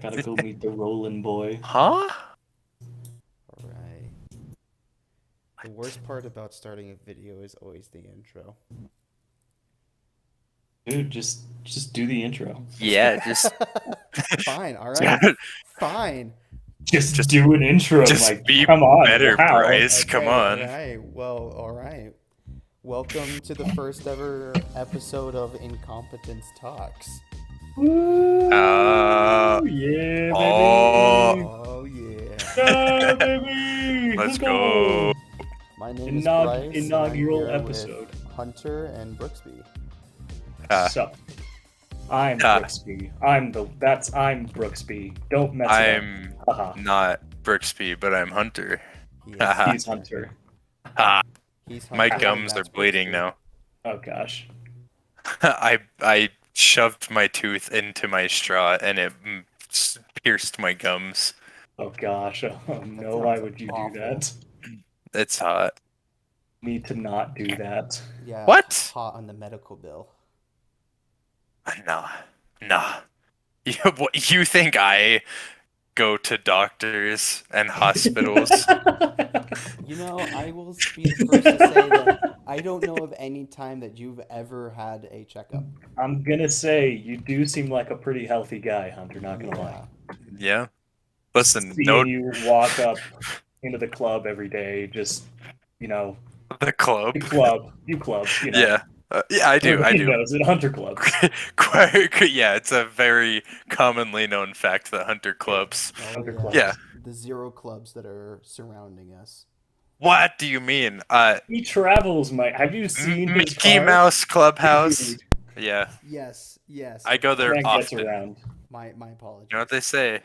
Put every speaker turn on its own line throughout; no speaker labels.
Gotta go meet the Rollin' boy.
Huh?
Alright. The worst part about starting a video is always the intro.
Dude, just do the intro.
Yeah, just
Fine, alright. Fine.
Just do an intro.
just
Like,
be
come on,
better,
wow.
Bryce. Come
Okay,
on.
alright. Well, alright. Welcome to the first ever episode of Incompetent Talks.
Woo!
Uh,
Yeah, baby.
oh.
Oh, yeah.
Yeah, baby.
Let's go.
My name is Bryce. and I'm
Inaugural
here
episode.
with Hunter and Brooksby.
Sup? I'm Brooksby. I'm Brooksby. Don't mess it
I'm
up. Haha.
not Brooksby, but I'm Hunter.
He's Hunter.
Ha.
He's
My
Hunter, and
gums are
that's
bleeding
Brooksby.
now.
Oh gosh.
I shoved my tooth into my straw and it pierced my gums.
Oh gosh. Oh no,
sounds
why would you
awful.
do that?
It's hot.
Need to not do that.
Yeah.
What?
Hot on the medical bill.
Nah. You think I go to doctors and hospitals?
You know, I will be the first to say that I don't know of any time that you've ever had a checkup.
I'm gonna say you do seem like a pretty healthy guy, Hunter. Not gonna lie.
Yeah. Listen,
Seeing you walk up into the club every day, just
the club.
you club. You know.
Yeah, I do.
Everybody knows it, Hunter Club.
Yeah, it's a very commonly known fact that hunter clubs.
Oh,
Hunter
yeah.
clubs.
Yeah.
The 0 clubs that are surrounding us.
What do you mean?
He travels, Mike. Have you seen his
Mickey
car?
Mouse Clubhouse.
Dude,
Yeah,
Yes.
I go there
man gets
often.
around.
My apologies.
You know what they say?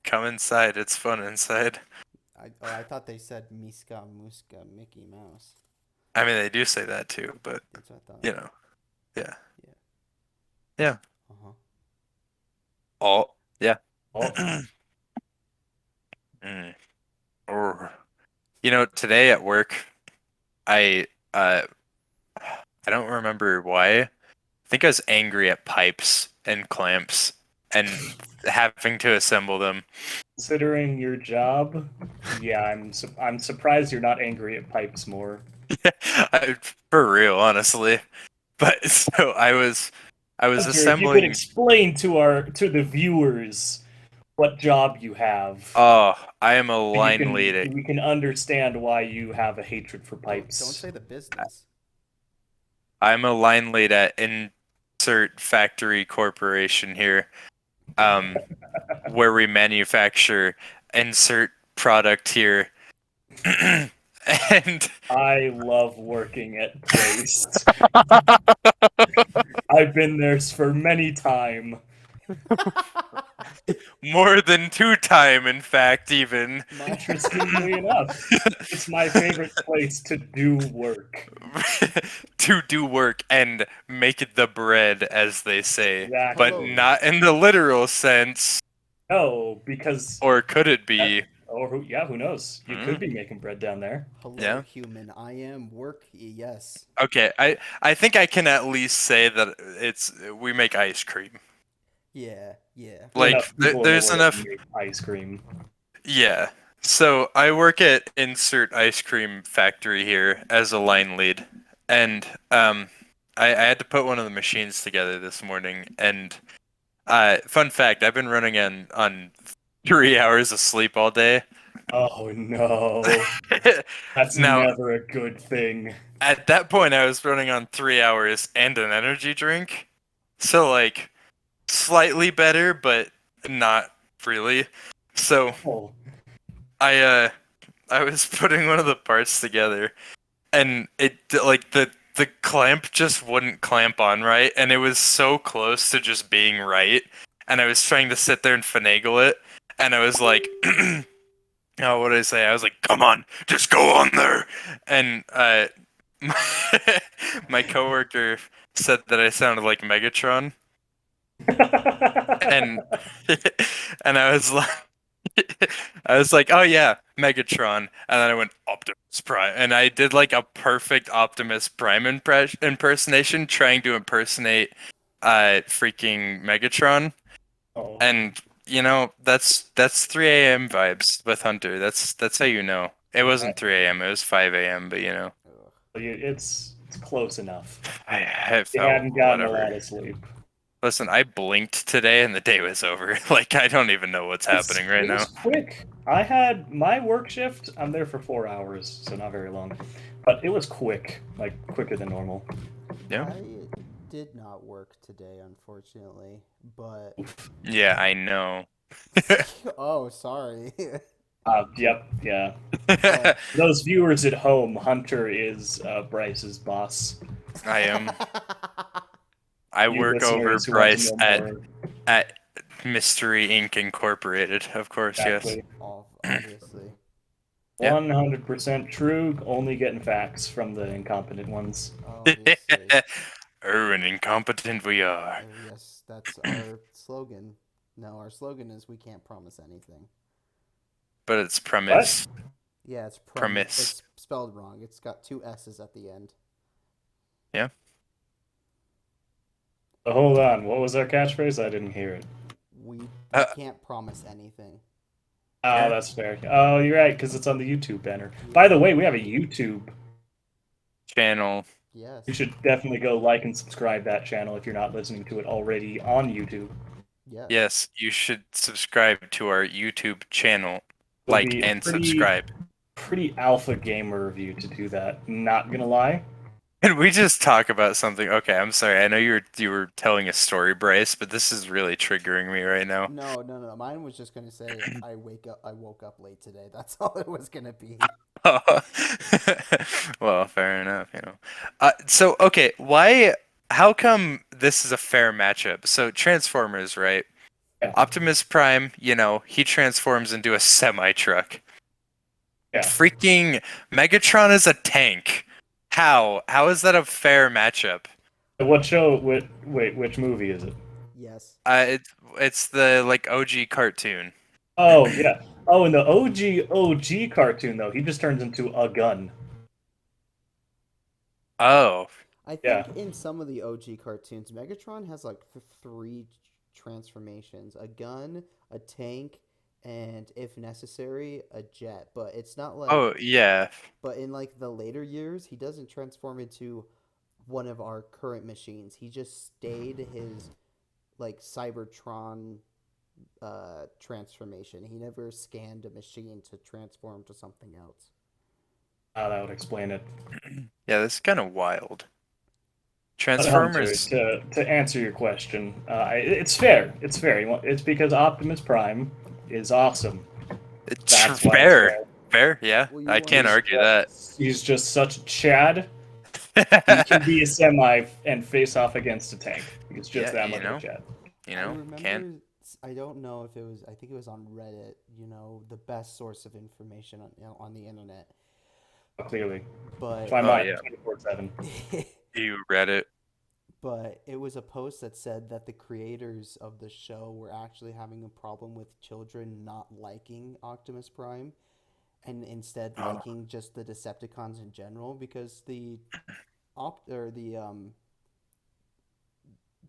Come inside. It's fun inside.
I thought they said Miska Muska Mickey Mouse.
I mean, they do say that too, but
That's what I thought.
you know,
Uh-huh.
all yeah.
Oh,
Or, today at work, I don't remember why. I think I was angry at pipes and clamps and having to assemble them.
considering your job, yeah, I'm surprised you're not angry at pipes more.
For real, honestly. But so I was
Hunter, if you could
assembling.
explain to the viewers what job you have.
Oh, I am a
so
line lead.
we can understand why you have a hatred for
Don't
pipes.
say the business.
I'm a line lead at Insert Factory Corporation here, where we manufacture insert product here. And
I love working at place. I've been there for many time.
more than 2 times, in fact, even.
Interestingly enough, it's my favorite place to do work.
To do work and make the bread, as they say.
Exactly.
But not in the literal sense.
No, because
Or could it be?
who knows? You could be making bread down there.
Hello,
Yeah.
human. I am work. Yes.
Okay, I think I can at least say that we make ice cream.
Yeah.
Like,
Enough people in the
there's
world
enough.
make ice cream.
Yeah. So I work at Insert Ice Cream Factory here as a line lead, and I had to put one of the machines together this morning. And fun fact, I've been running on 3 hours of sleep all day.
Oh no, that's
Now,
never a good thing.
at that point, I was running on 3 hours and an energy drink, so like slightly better, but not really. So
Oh,
I was putting one of the parts together, and it like the clamp just wouldn't clamp on right, and it was so close to just being right, and I was trying to sit there and finagle it, and I was like, oh, what did I say? I was like, come on, just go on there, and my coworker said that I sounded like Megatron, and and I was like, oh yeah, Megatron, and then I went Optimus Prime, and I did like a perfect Optimus Prime impersonation, trying to impersonate freaking Megatron,
oh.
and you know, that's 3 a.m. vibes with Hunter. That's how you know. It wasn't 3 a.m. It was 5 a.m. But you know,
Ugh.
It's close enough.
I
You
felt
hadn't gotten a
whatever.
lot of sleep.
Listen, I blinked today and the day was over. Like I don't even know what's happening right
It
now.
was quick. I had my work shift. I'm there for 4 hours, so not very long. But it was quick, like quicker than normal.
Yeah.
I did not work today, unfortunately, but
Yeah, I know.
oh, sorry.
Yep, yeah.
But
For those viewers at home, Hunter is Bryce's boss.
I am. I
You
work over
listeners who want to
Bryce
know
at
more,
Mystery Inc. Incorporated, of course.
exactly.
Obviously.
Yeah.
100% true. Only getting facts from the incompetent ones.
Obviously.
Oh, and incompetent we are.
Yes, that's our slogan. No, our slogan is we can't promise anything.
But it's
What?
premise.
Yeah, it's
Premise.
It's spelled wrong. It's got 2 S's at the end.
Yeah.
But hold on, what was our catchphrase? I didn't hear it.
We
Uh,
can't promise anything.
Oh,
Yeah.
that's fair. Oh, you're right, because it's on the YouTube banner. By the way, we have a YouTube.
Channel.
Yes.
You should definitely go like and subscribe that channel if you're not listening to it already on YouTube.
Yes.
Yes, you should subscribe to our YouTube channel.
It'll
Like
be
and
pretty-
subscribe.
Pretty alpha gamer of you to do that. Not gonna lie.
Can we just talk about something? Okay, I'm sorry. I know you were telling a story, Bryce, but this is really triggering me right now.
No. Mine was just gonna say I woke up late today. That's all it was gonna be.
Well, fair enough, you know. So okay, how come this is a fair matchup? So Transformers, right?
Yeah.
Optimus Prime, you know, he transforms into a semi-truck.
Yeah.
Freaking Megatron is a tank. How is that a fair matchup?
What show? Wait, which movie is it?
Yes.
It's the like OG cartoon.
Oh yeah. Oh, in the OG cartoon though, he just turns into a gun.
Oh,
I think
Yeah.
in some of the OG cartoons, Megatron has like 3 transformations: a gun, a tank, and if necessary, a jet. But it's not like.
oh yeah.
But in like the later years, he doesn't transform into one of our current machines. He just stayed his like Cybertron transformation. He never scanned a machine to transform to something else.
That would explain it.
Yeah, this is kind of wild.
But Hunter,
Transformers.
to answer your question, it's fair. It's fair. It's because Optimus Prime is awesome.
It's
That's why
fair.
it's
Fair, yeah.
Well, you
I
wanna
can't
just-
argue that.
He's just such a Chad. He can be a semi and face off against a tank. He's just
Yeah,
that much
you
of
know.
a Chad.
You
I
know,
remember.
can't.
I don't know if it was. I think it was on Reddit. You know, the best source of information on the internet.
Clearly,
But
find
Oh,
mine
yeah.
24/7.
You read it.
but it was a post that said that the creators of the show were actually having a problem with children not liking Optimus Prime, and instead
Oh.
liking just the Decepticons in general because the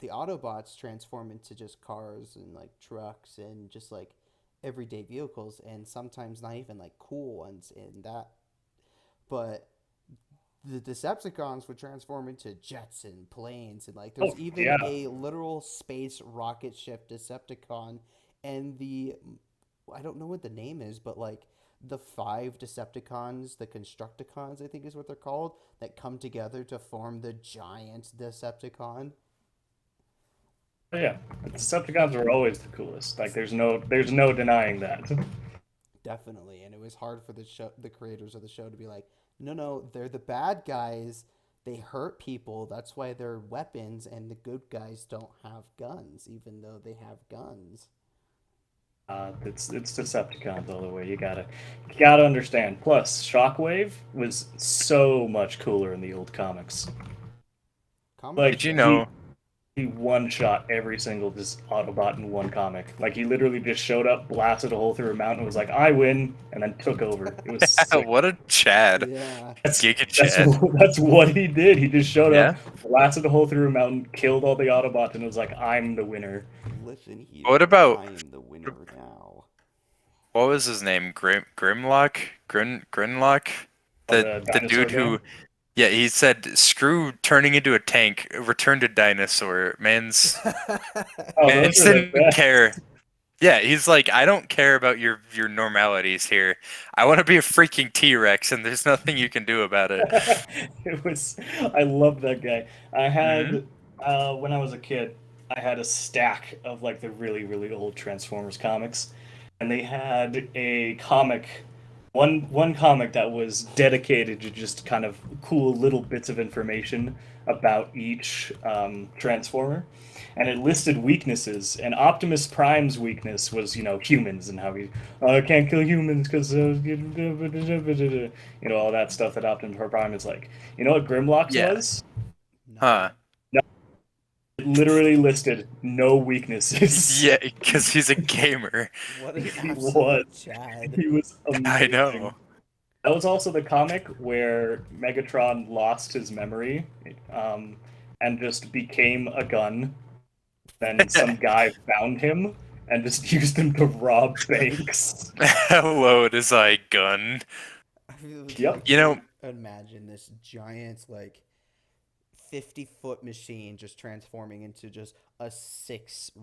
Autobots transform into just cars and like trucks and just like everyday vehicles and sometimes not even like cool ones in that. But the Decepticons would transform into jets and planes and like there's
Oh,
even
yeah.
a literal space rocket ship Decepticon and I don't know what the name is, but like the 5 Decepticons, the Constructicons, I think is what they're called, that come together to form the giant Decepticon.
But yeah, Decepticons were always the coolest. Like, there's no denying that.
Definitely, and it was hard for the creators of the show to be like, no, they're the bad guys. They hurt people. That's why they're weapons, and the good guys don't have guns, even though they have guns.
It's Decepticons all the way. You gotta understand. Plus, Shockwave was so much cooler in the old comics. Like,
Did you know?
he one-shot every single Autobot in one comic. Like, he literally just showed up, blasted a hole through a mountain, was like, "I win," and then took over. It was sick.
What a Chad.
Yeah.
Giga Chad.
That's what he did. He just showed
Yeah.
up, blasted a hole through a mountain, killed all the Autobots, and was like, "I'm the winner."
Listen here.
What about-
I am the winner
what was his name? Grimlock? Grinlock? The
dinosaur
dude
guy.
who, yeah, he said, "Screw turning into a tank. Return to dinosaur."
Oh, those
Man's
are the
didn't care.
best.
Yeah, he's like, I don't care about your normalities here. I want to be a freaking T-Rex, and there's nothing you can do about it.
It was. I love that guy. I
Hmm.
had when I was a kid, I had a stack of like the really really old Transformers comics, and they had a comic, one comic that was dedicated to just kind of cool little bits of information about each Transformer, and it listed weaknesses. And Optimus Prime's weakness was, humans and how he can't kill humans because all that stuff that Optimus Prime is like. You know what Grimlock's
Yeah.
was?
Huh.
No.
No, it literally listed no weaknesses.
Yeah, because he's a gamer.
What an
He was.
absolute Chad.
He was
I
amazing.
know.
That was also the comic where Megatron lost his memory, um, and just became a gun. Then some guy found him and just used him to rob banks.
Hello, it is I, gun.
I would
Yep.
like
You know,
to imagine this giant, like, 50-foot machine just transforming into just a six-shot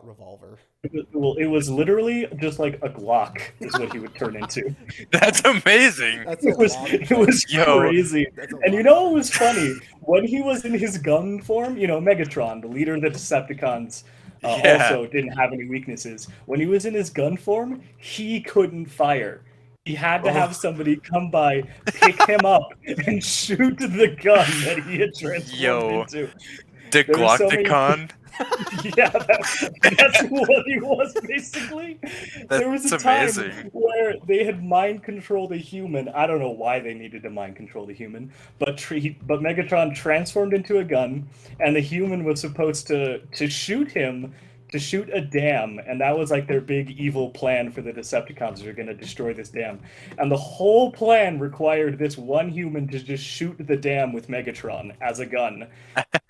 revolver.
It was literally just like a Glock, is what he would turn into.
that's amazing.
That's a
It was
lot of
it was
Yo,
crazy.
That's a
And
lot
you
of
know what was funny?
transformers.
When he was in his gun form, Megatron, the leader of the Decepticons,
yeah.
also didn't have any weaknesses. When he was in his gun form, he couldn't fire. He had to have
Oh,
somebody come by, pick him up, and shoot the gun that he had transformed
yo,
into.
the
There were so many.
Glocticon.
Yeah, that's what he was basically. There was
That's
a time
amazing.
where they had mind controlled a human. I don't know why they needed to mind control the human, but but Megatron transformed into a gun, and the human was supposed to shoot him. To shoot a dam, and that was like their big evil plan for the Decepticons. They're going to destroy this dam, and the whole plan required this one human to just shoot the dam with Megatron as a gun,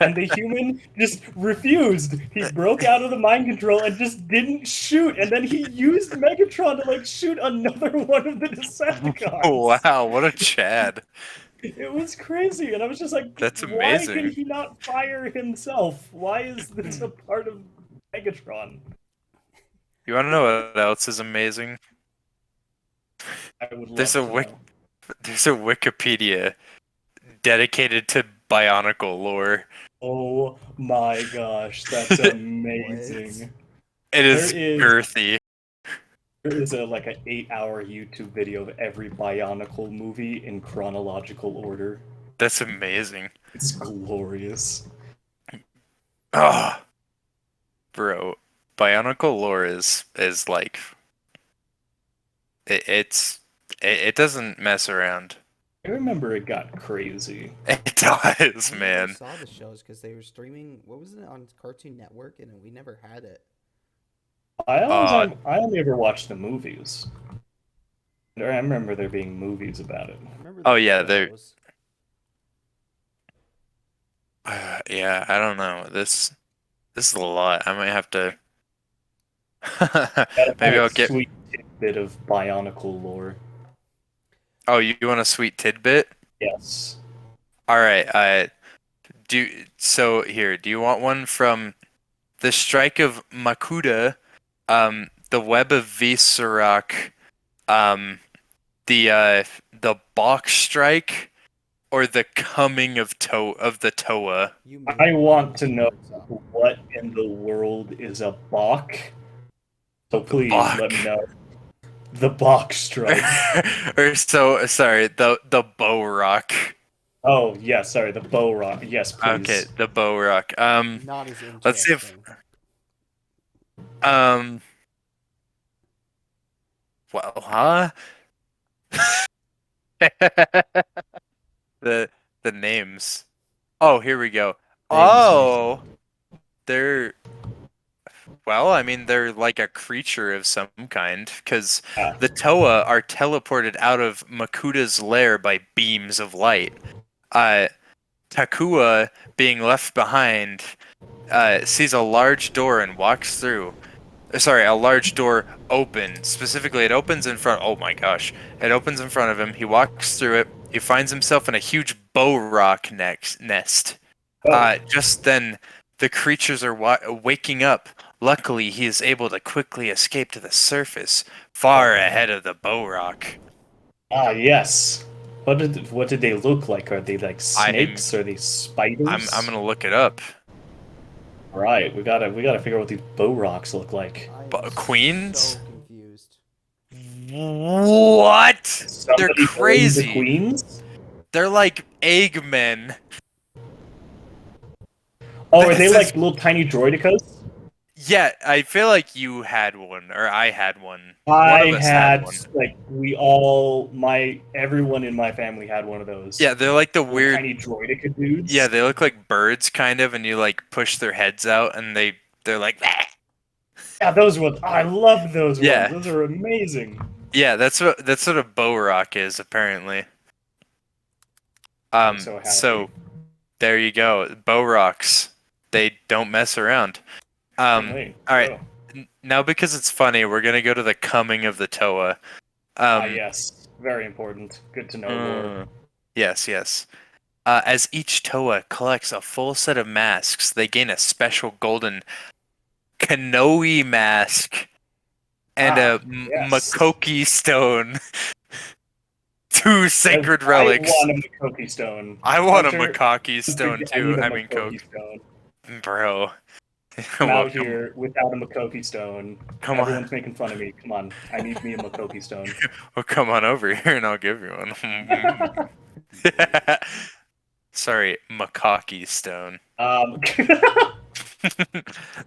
and the human just refused. He broke out of the mind control and just didn't shoot. And then he used Megatron to like shoot another one of the Decepticons.
Wow, what a Chad.
It was crazy. And I was just like,
That's
why can
amazing.
he not fire himself? Why is this a part of Megatron?
You want to know what else is amazing?
I would
There's
love
a
to
wik
know.
there's a Wikipedia dedicated to Bionicle lore.
Oh my gosh, that's
It
amazing.
is
There is
girthy.
There is like an 8-hour YouTube video of every Bionicle movie in chronological order.
That's amazing.
It's glorious.
Ah, bro, Bionicle lore is like it doesn't mess around.
I remember it got crazy.
It does,
I never
man.
saw the shows because they were streaming. What was it on Cartoon Network, and we never had it.
Uh,
I only ever watched the movies. I remember there being movies about it.
I remember
oh
the
yeah, they're
shows.
yeah. I don't know. This is a lot. I might have to.
Gotta find
Maybe
a
I'll get.
sweet bit of Bionicle lore.
Oh, you want a sweet tidbit?
Yes.
All right. So here. Do you want one from the Strike of Makuta, the Web of Viserak, the Bach Strike, or the Coming of the Toa?
You made
I want
those
to know
words up.
what in the world is a Bach. So
The
please let
Bach.
me know. The Bach strike.
Or so sorry, the Bow Rock.
Oh, yeah, sorry, the bow rock. Yes,
Okay,
please.
the Bow Rock.
Not as
Let's see if
interesting.
um well, huh? the the names. Oh, here we go. Oh, they're well, I mean, they're like a creature of some kind, because
Ah,
the Toa are teleported out of Makuta's lair by beams of light. Uh, Takua, being left behind, sees a large door and walks through. sorry, a large door open. Specifically, it opens in front. Oh my gosh! It opens in front of him. He walks through it. He finds himself in a huge bow rock nest.
Oh,
Just then, the creatures are waking up. Luckily, he is able to quickly escape to the surface, far ahead of the bow rock.
yes. What did they look like? Are they like
I'm
snakes? Are they spiders?
I'm gonna look it up.
All right, we gotta figure out what these bow rocks look like.
I am
Queens?
so confused.
What? They're
Somebody owned the
crazy.
queens?
They're like Eggmen.
Oh, are they
This is-
like little tiny droidicas?
Yeah, I feel like you had one, or I had one.
I
One of us had one.
like everyone in my family had one of those.
Yeah, they're like the
Little
weird.
tiny droidica dudes.
Yeah, they look like birds, kind of, and you like push their heads out, and they're like. "Ah."
Yeah, those ones. I love those
Yeah.
ones. Those are amazing.
Yeah, that's what a bow rock is apparently.
I'm so happy.
So there you go, bow rocks. They don't mess around.
Wait,
All right.
oh.
Now, because it's funny, we're gonna go to the coming of the Toa.
Yes, very important. Good to know, Lore.
Yes. As each Toa collects a full set of masks, they gain a special golden Kanoe mask and a
yes.
Makoki stone. Two sacred relics.
I want a Makoki stone.
I want a
Hunter,
Makoki stone
I
too.
need a
I mean,
Makoki stone.
bro.
I'm
Well,
out here without a Makoki stone.
Come on.
Everyone's making fun of me. Come on, I need me a Makoki stone.
Well, come on over here and I'll give you one. Sorry, Makoki stone.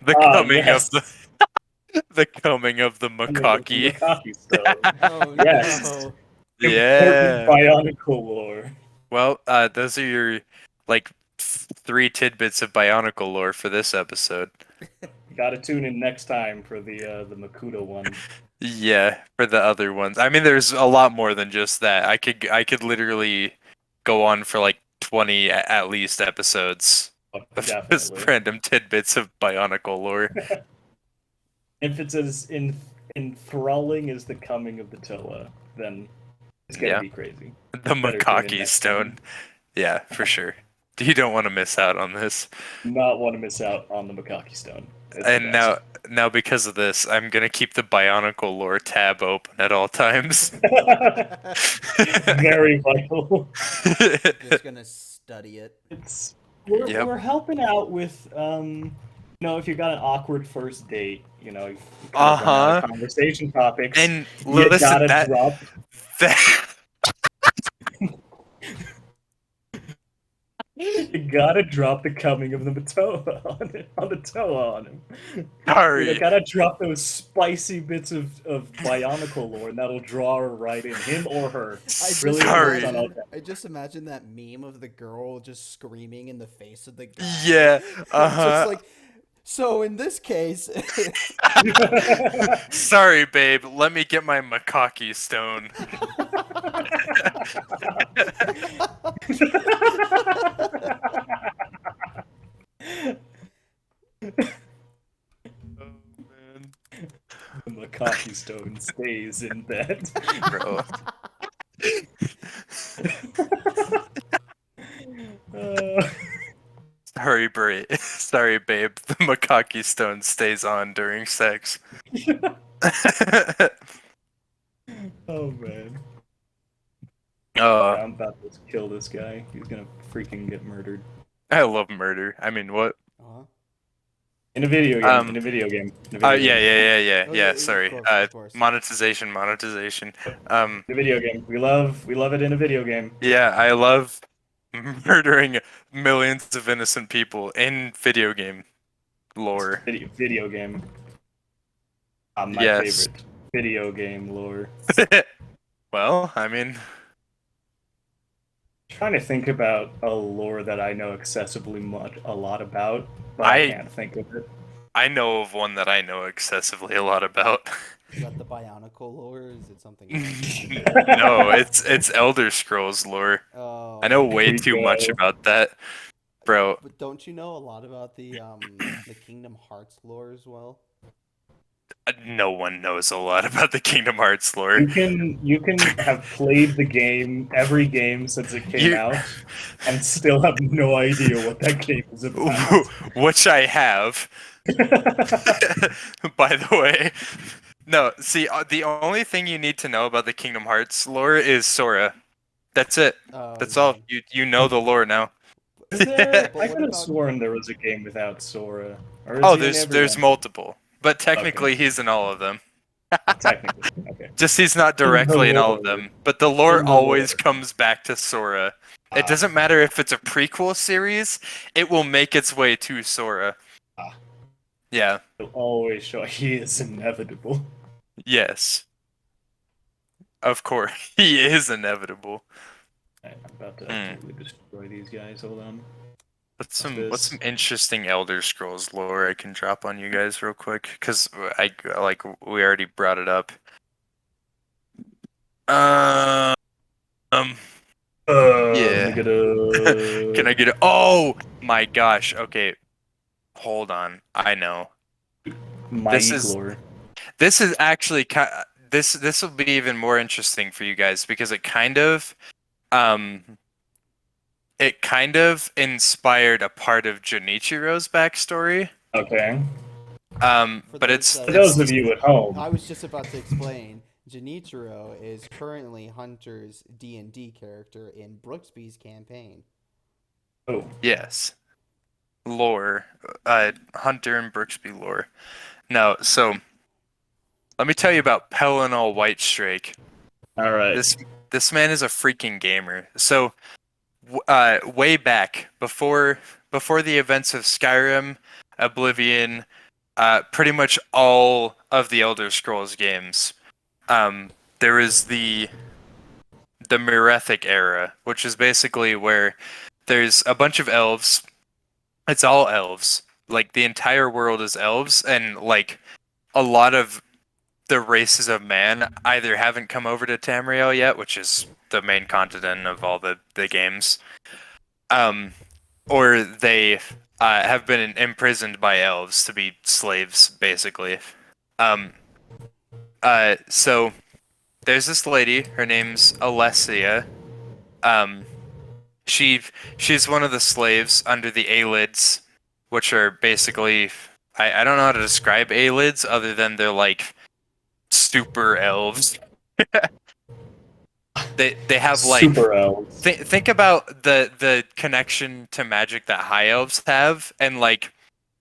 The coming
yes.
of the coming of the Makoki.
Makoki stone.
Oh
Yes.
no.
Yeah.
Important Bionicle Lore.
Well, those are your like 3 tidbits of Bionicle lore for this episode.
Gotta tune in next time for the Makuta one.
Yeah, for the other ones. I mean, there's a lot more than just that. I could literally go on for like 20 at least episodes of just
Definitely.
random tidbits of Bionicle lore.
If it's as enthralling as the coming of the Toa, then it's gonna
Yeah.
be crazy.
The
Better tune in
Makoki
next
stone.
time.
Yeah, for sure. You don't want to miss out on this.
Not want to miss out on the Makoki stone. It's the
And
best.
now because of this, I'm gonna keep the Bionicle lore tab open at all times.
Very vital.
Just gonna study it.
Yep.
We're helping out with if you got an awkward first date, you run out
Uh-huh.
of conversation topics.
And
you
listen,
gotta
that
drop. You gotta drop the coming of the Toa on the Toa on him.
Sorry.
You gotta drop those spicy bits of Bionicle lore, and that'll draw her right in, him or her. Really
Sorry.
depends on all that.
I just imagine that meme of the girl just screaming in the face of the guy.
Yeah.
It's just like, so in this case,
Sorry, babe. Let me get my Makoki stone. Oh man,
The Makoki stone stays in bed.
bro. Sorry, Sorry, babe. The Makoki stone stays on during sex.
Oh man.
Oh,
I'm about to kill this guy. He's gonna freaking get murdered.
I love murder. I mean, what?
uh-huh.
In a video game.
Um,
In a video game.
Yeah.
Oh, yeah,
Sorry.
of course.
Monetization.
In a video game. We love it in a video game.
Yeah, I love murdering millions of innocent people in video game lore.
Video game. My
Yes.
favorite video game lore.
Well, I mean,
Trying to think about a lore that I know excessively a lot about, but I can't think of it.
I know of one that I know excessively a lot about.
Is that the Bionicle lore? Or is it something else?
No, it's Elder Scrolls lore.
Oh,
I know way
Here we
too much
go.
about that, bro.
But don't you know a lot about the Kingdom Hearts lore as well?
No one knows a lot about the Kingdom Hearts lore.
You can have played the game, every game since it came
You,
out, and still have no idea what that game is about.
which I have, by the way. No, see, the only thing you need to know about the Kingdom Hearts lore is Sora. That's it.
Oh,
That's all.
okay.
You know the lore now.
Is there?
But
I
what
could have
about-
sworn there was a game without Sora. Or is
Oh,
he in every
there's
one?
multiple, but technically he's in all of them.
Technically, okay.
Just he's not
In the
directly in all of
lore.
them. But the lore
In the
always
lore.
comes back to Sora. It
Ah.
doesn't matter if it's a prequel series, it will make its way to Sora.
Ah.
Yeah.
He'll always show he is inevitable.
Yes. Of course. He is inevitable.
Right, I'm about to absolutely destroy these guys. Hold on.
What's
this?
some interesting Elder Scrolls lore I can drop on you guys real quick? Because we already brought it up. Yeah.
Let me get a...
Can I get it? Oh my gosh. Okay. Hold on. I know.
Lore.
This is actually this will be even more interesting for you guys because it kind of inspired a part of Junichiro's backstory.
Okay.
But
For those of you at home,
I was just about to explain. Junichiro is currently Hunter's D&D character in Brooksby's campaign.
oh,
yes, lore, Hunter and Brooksby lore. No, so let me tell you about Pelinal Whitestrake.
all right.
This man is a freaking gamer. So, way back before the events of Skyrim, Oblivion, pretty much all of the Elder Scrolls games, there is the Merethic era, which is basically where there's a bunch of elves. It's all elves. Like the entire world is elves, and like a lot of the races of man either haven't come over to Tamriel yet, which is the main continent of all the games, or they have been imprisoned by elves to be slaves, basically. So there's this lady. Her name's Alessia. She's one of the slaves under the Aelids, which are basically I don't know how to describe Aelids other than they're like super elves. They have like
super elves.
think about the connection to magic that high elves have, and like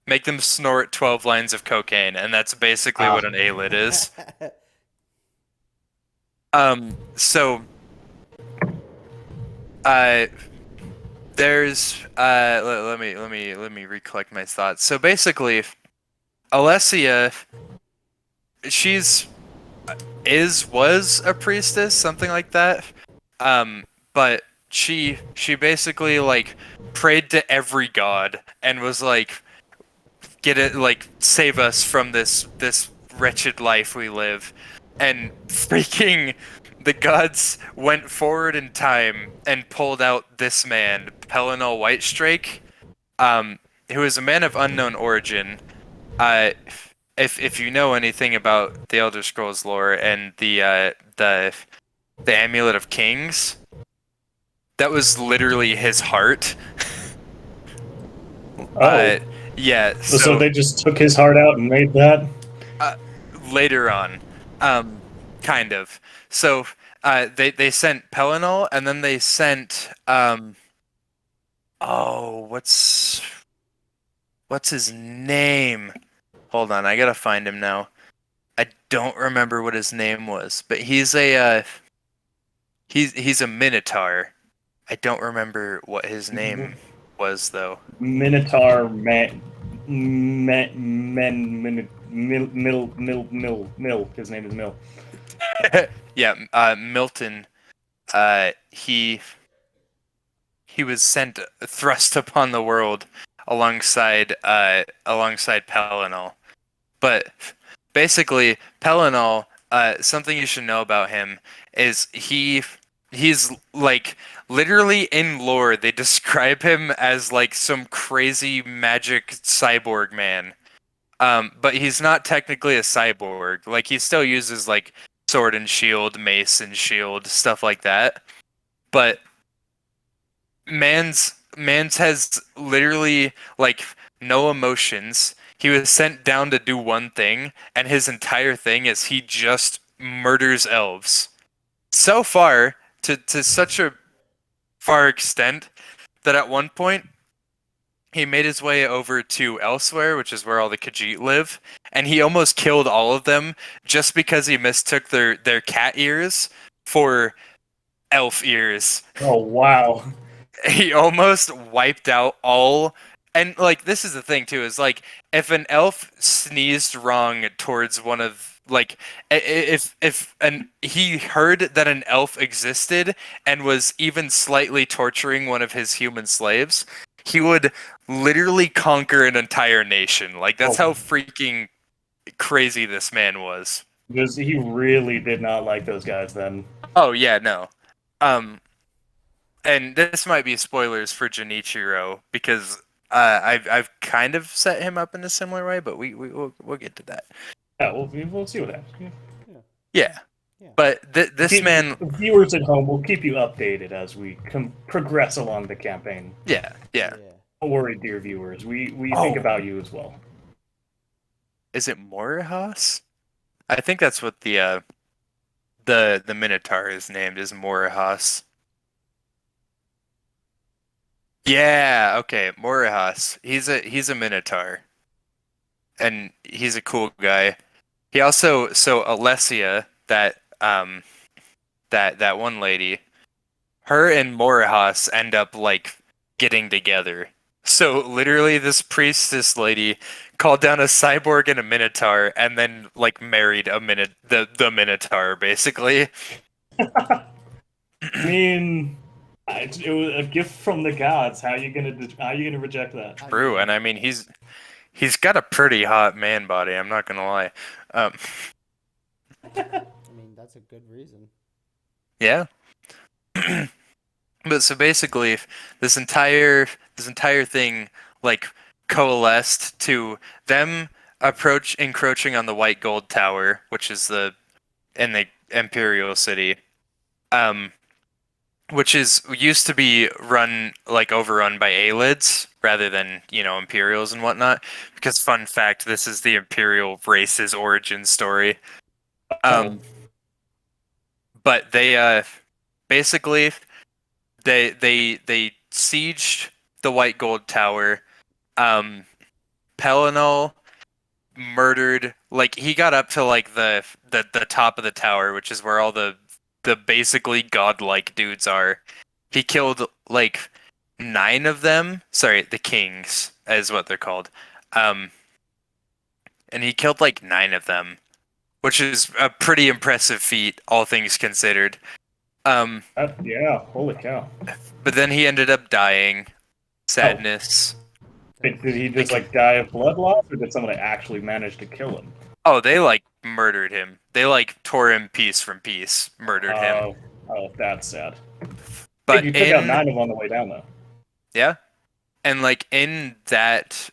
make them snort 12 lines of cocaine, and that's basically what an Aelid is. So there's let me recollect my thoughts. So basically, Alessia, was a priestess, something like that. But she basically like prayed to every god and was like, save us from this wretched life we live. And freaking the gods went forward in time and pulled out this man, Pelinal Whitestrake, who is a man of unknown origin. If you know anything about the Elder Scrolls lore and the Amulet of Kings, that was literally his heart.
Oh.
Yeah.
So they just took his heart out and made that?
Later on, kind of. So they sent Pelinal, and then they sent what's his name? Hold on, I gotta find him now. I don't remember what his name was, but he's a Minotaur. I don't remember what his name was though.
Minotaur Mil. His name is Mil.
Yeah, Milton. He was thrust upon the world alongside Pelinal. But basically, Pelinal, something you should know about him is he's like literally in lore they describe him as like some crazy magic cyborg man. But he's not technically a cyborg. Like he still uses like sword and shield, mace and shield, stuff like that. But Mans has literally like no emotions. He was sent down to do one thing, and his entire thing is he just murders elves. So far, to such a far extent that at one point he made his way over to Elsewhere, which is where all the Khajiit live, and he almost killed all of them just because he mistook their cat ears for elf ears.
Oh wow.
He almost wiped out all. And like this is the thing too, is like if an elf sneezed wrong towards one of like if an he heard that an elf existed and was even slightly torturing one of his human slaves, he would literally conquer an entire nation. Like that's how freaking crazy this man was.
Because he really did not like those guys then.
Oh yeah, no. And this might be spoilers for Junichiro because I've kind of set him up in a similar way, but we'll get to that.
Yeah, we'll see what happens.
Yeah. But this man,
viewers at home, will keep you updated as we progress along the campaign.
yeah.
Don't worry, dear viewers. We think about you as well.
Is it Morihas? I think that's what the Minotaur is named, is Morihas. Yeah, okay, Morihas. He's a Minotaur. And he's a cool guy. He also Alessia, that one lady, her and Morihas end up like getting together. So literally this priestess lady called down a cyborg and a minotaur and then like married the minotaur basically.
I mean, it was a gift from the gods. How are you gonna reject that?
True, and I mean he's got a pretty hot man body, I'm not gonna lie.
I mean, that's a good reason.
Yeah. But so basically, this entire thing like coalesced to them encroaching on the White Gold Tower, which is in the Imperial City, which used to be overrun by Alyds rather than Imperials and whatnot. Because fun fact, this is the Imperial race's origin story. But they basically. They sieged the White Gold Tower. Pelinal murdered, like he got up to like the top of the tower, which is where all the basically godlike dudes are. He killed like 9 of them. Sorry, the kings is what they're called. And he killed like 9 of them, which is a pretty impressive feat, all things considered.
Yeah, holy cow.
But then he ended up dying. Sadness.
Did he just like die of blood loss, or did someone actually manage to kill him?
Oh, they like murdered him. They like tore him piece from piece, murdered him.
Oh, that's sad.
But
you took out 9 of them on the way down, though.
Yeah, and like in that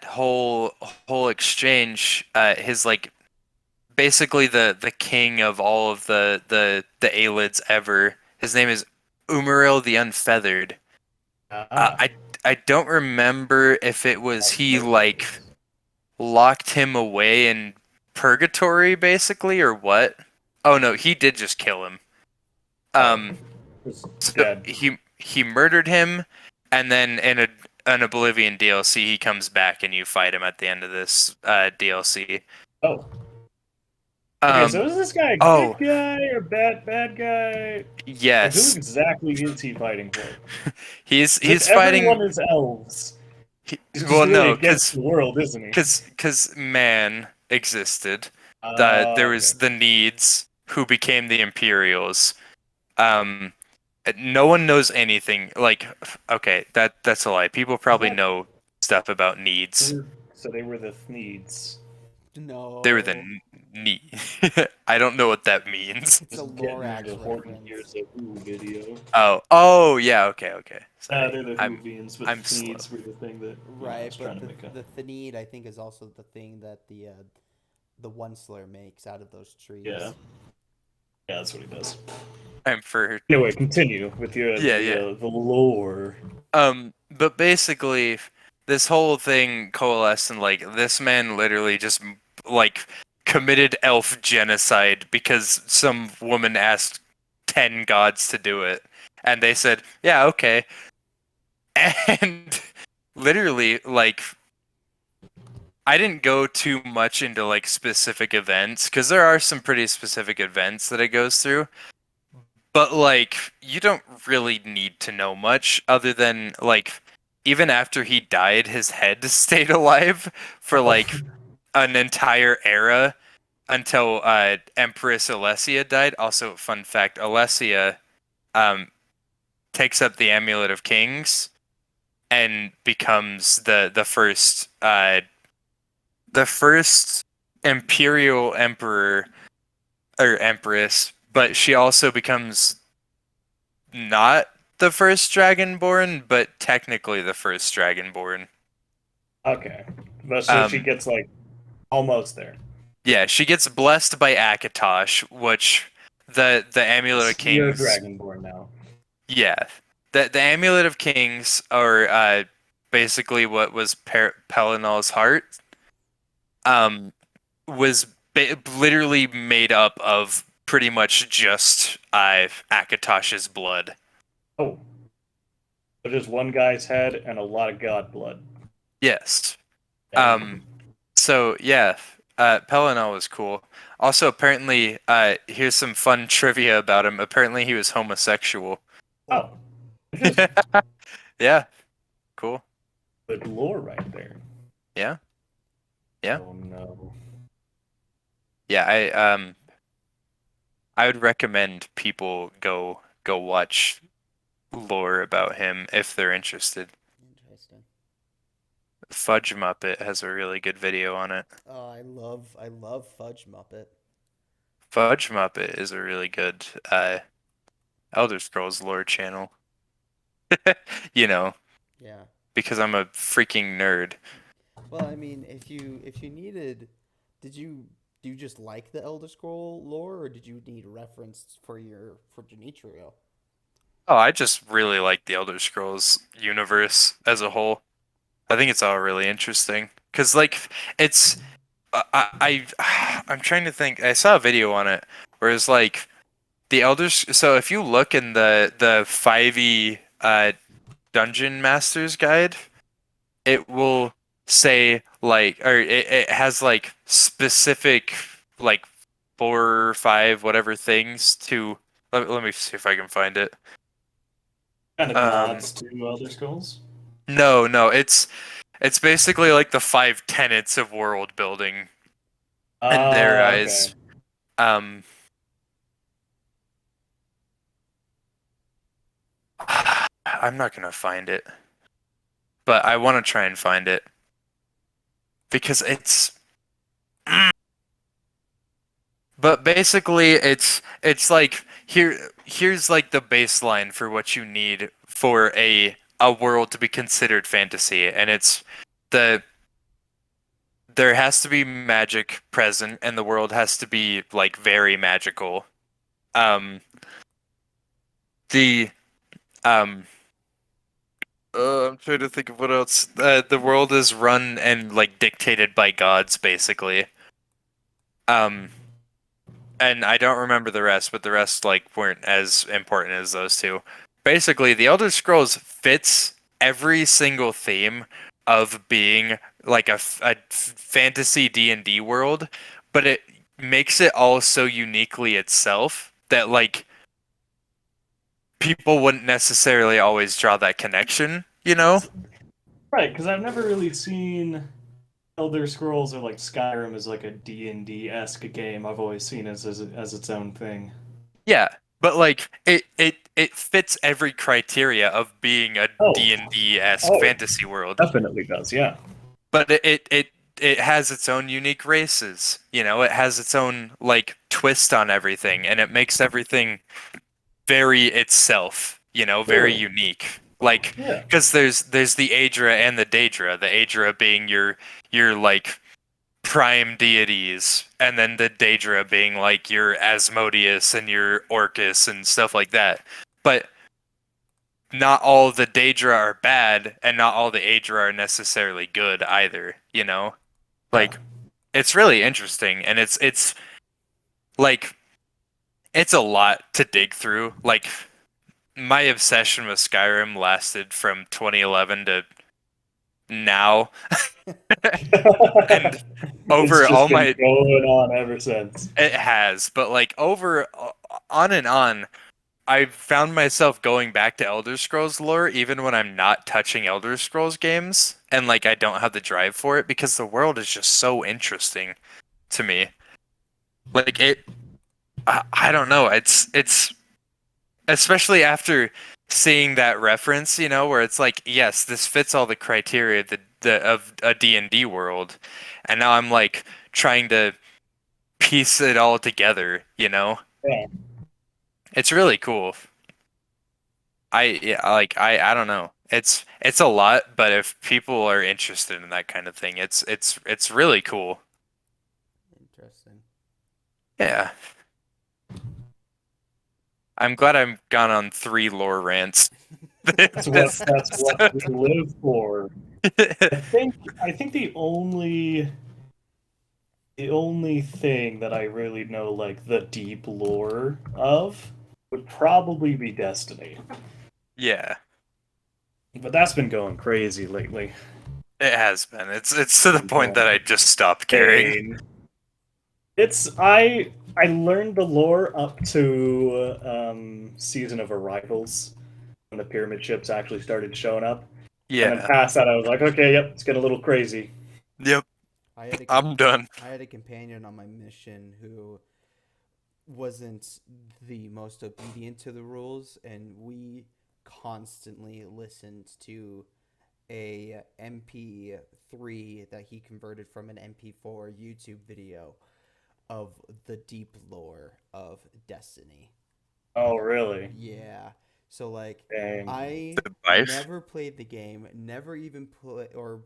whole exchange, his like. Basically, the king of all of the Aelids ever. His name is Umaril the Unfeathered. I don't remember if it was he like locked him away in purgatory basically or what. Oh no, he did just kill him. So he murdered him, and then in an Oblivion DLC he comes back and you fight him at the end of this DLC.
Oh. Okay, so is this guy a good guy or bad guy?
Yes.
Like, who exactly is he fighting for?
He's fighting.
Everyone is elves.
No,
against the world, isn't he?
Because man existed. There was the Needs, who became the Imperials. No one knows anything. Like, okay, that's a lie. People probably know stuff about Needs.
So they were the Needs.
No.
They were the knee. I don't know what that means.
It's a
Just getting
Lorax
into Horton
reference.
Here's a Who video.
Oh, yeah, okay. Sorry.
They're the Whovians, but
I'm
the
slow.
Thneeds were the thing that I
Right,
was trying
but
to make up.
the Thanid, I think, is also the thing that the Onceler makes out of those trees.
Yeah. Yeah, that's what he does.
I'm for
Anyway, continue with your the lore.
But basically, this whole thing coalesced in like this man literally just like committed elf genocide because some woman asked 10 gods to do it, and they said, "Yeah, okay." And literally, like, I didn't go too much into like specific events because there are some pretty specific events that it goes through. But like, you don't really need to know much other than like, even after he died, his head stayed alive for like an entire era until Empress Alessia died. Also, fun fact: Alessia um, takes up the Amulet of Kings and becomes the first imperial emperor or empress, but she also becomes not the first dragonborn, but technically the first dragonborn.
Okay. But so she
Um,
gets like almost there.
yeah, she gets blessed by Akatosh, which the Amulet of
You're
Kings.
Dragonborn now.
Yeah, the Amulet of Kings, or basically what was Pelinal's heart, um, was literally made up of pretty much just Akatosh's blood.
Oh. So just one guy's head and a lot of god blood.
Yes.
Damn.
So yeah, Pelinal was cool. Also, apparently, here's some fun trivia about him. Apparently, he was homosexual.
Oh. Just
Yeah, cool.
good lore right there.
Yeah, yeah,
Oh no.
yeah. I would recommend people go watch lore about him if they're interested.
Interesting.
Fudge Muppet has a really good video on it.
Oh, I love Fudge Muppet.
Fudge Muppet is a really good Elder Scrolls lore channel. You know,
Yeah.
because I'm a freaking nerd.
Well, I mean, if you needed, do you just like the Elder Scroll lore, or did you need reference for Genitrio?
Oh, I just really like the Elder Scrolls universe as a whole. I think it's all really interesting because, like, it's I'm trying to think. I saw a video on it where it's like the elders. So if you look in the 5e Dungeon Master's Guide, it will say like, or it has like specific like 4 or 5 whatever things to. Let me see if I can find it.
Kind of
Um,
nods to Elder Scrolls.
no, it's basically like the 5 tenets of world building in their
Okay.
eyes. Um, I'm not gonna find it, but I want to try and find it because it's. But basically, it's like here's like the baseline for what you need for a world to be considered fantasy, and it's the there has to be magic present, and the world has to be like very magical. Um, the um, I'm trying to think of what else. The world is run and like dictated by gods, basically. Um, and I don't remember the rest, but the rest like weren't as important as those two. Basically, the Elder Scrolls fits every single theme of being like a fantasy D&D world, but it makes it all so uniquely itself that like people wouldn't necessarily always draw that connection, you know?
Right, because I've never really seen Elder Scrolls or like Skyrim as like a D&D-esque game. I've always seen it as its own thing.
Yeah, but like it fits every criteria of being a
Oh.
D&D-esque
Oh.
fantasy world.
Definitely does, yeah.
But it it has its own unique races. You know, it has its own like twist on everything, and it makes everything very itself. You know, very
Sure.
unique. Like,
Yeah.
because there's the Aedra and the Daedra. The Aedra being your like prime deities, and then the Daedra being like your Asmodeus and your Orcus and stuff like that. But not all the Daedra are bad, and not all the Aedra are necessarily good either, you know?
Yeah.
Like, it's really interesting, and it's like it's a lot to dig through. Like, my obsession with Skyrim lasted from 2011 to now, and
It's
over
just
all
been
my
going on ever since.
it has, but like over on and on, I found myself going back to Elder Scrolls lore even when I'm not touching Elder Scrolls games, and like I don't have the drive for it because the world is just so interesting to me. Like I don't know. It's especially after seeing that reference, you know, where it's like, yes, this fits all the criteria of a D&D world, and now I'm like trying to piece it all together, you know?
Yeah.
It's really cool. Yeah, like I don't know. It's a lot, but if people are interested in that kind of thing, it's really cool.
Interesting.
Yeah. I'm glad I've gone on 3 lore rants this
That's what we
episode.
live for. I think the only thing that I really know like the deep lore of would probably be Destiny.
Yeah,
But that's been going crazy lately.
it has been. It's to the point that I just stopped caring.
Insane. I learned the lore up to Season of Arrivals when the pyramid ships actually started showing up, and then
Yeah.
past that I was like, okay, yep, it's getting a little crazy.
Yep.
I had a
I'm done.
I had a companion on my mission who wasn't the most obedient to the rules, and we constantly listened to a MP3 that he converted from an MP4 YouTube video of the deep lore of Destiny.
Oh, really?
Yeah. So like
Dang.
I
The wife.
never played the game, never even put or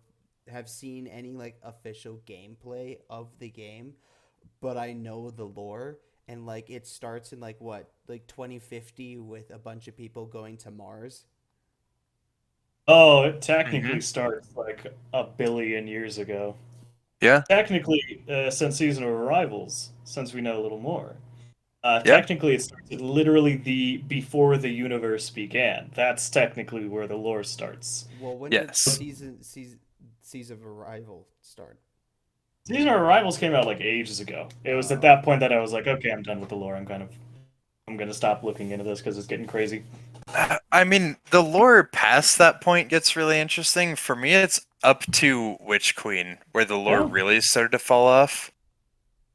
have seen any like official gameplay of the game, but I know the lore, and like it starts in like what, like 2050 with a bunch of people going to Mars.
Oh, it
Hmm.
technically starts like a billion years ago.
Yeah.
Technically, since Season of Arrivals, since we know a little more.
Yeah.
Technically, it starts at literally the before the universe began. That's technically where the lore starts.
Well, when did
Yes.
season of Arrival start?
Season of Arrivals came out like ages ago. It was at
Oh,
that point that I was like, okay, I'm done with the lore. I'm gonna stop looking into this because it's getting crazy.
I mean, the lore past that point gets really interesting. For me, it's up to Witch Queen where the lore
Yeah,
really started to fall off.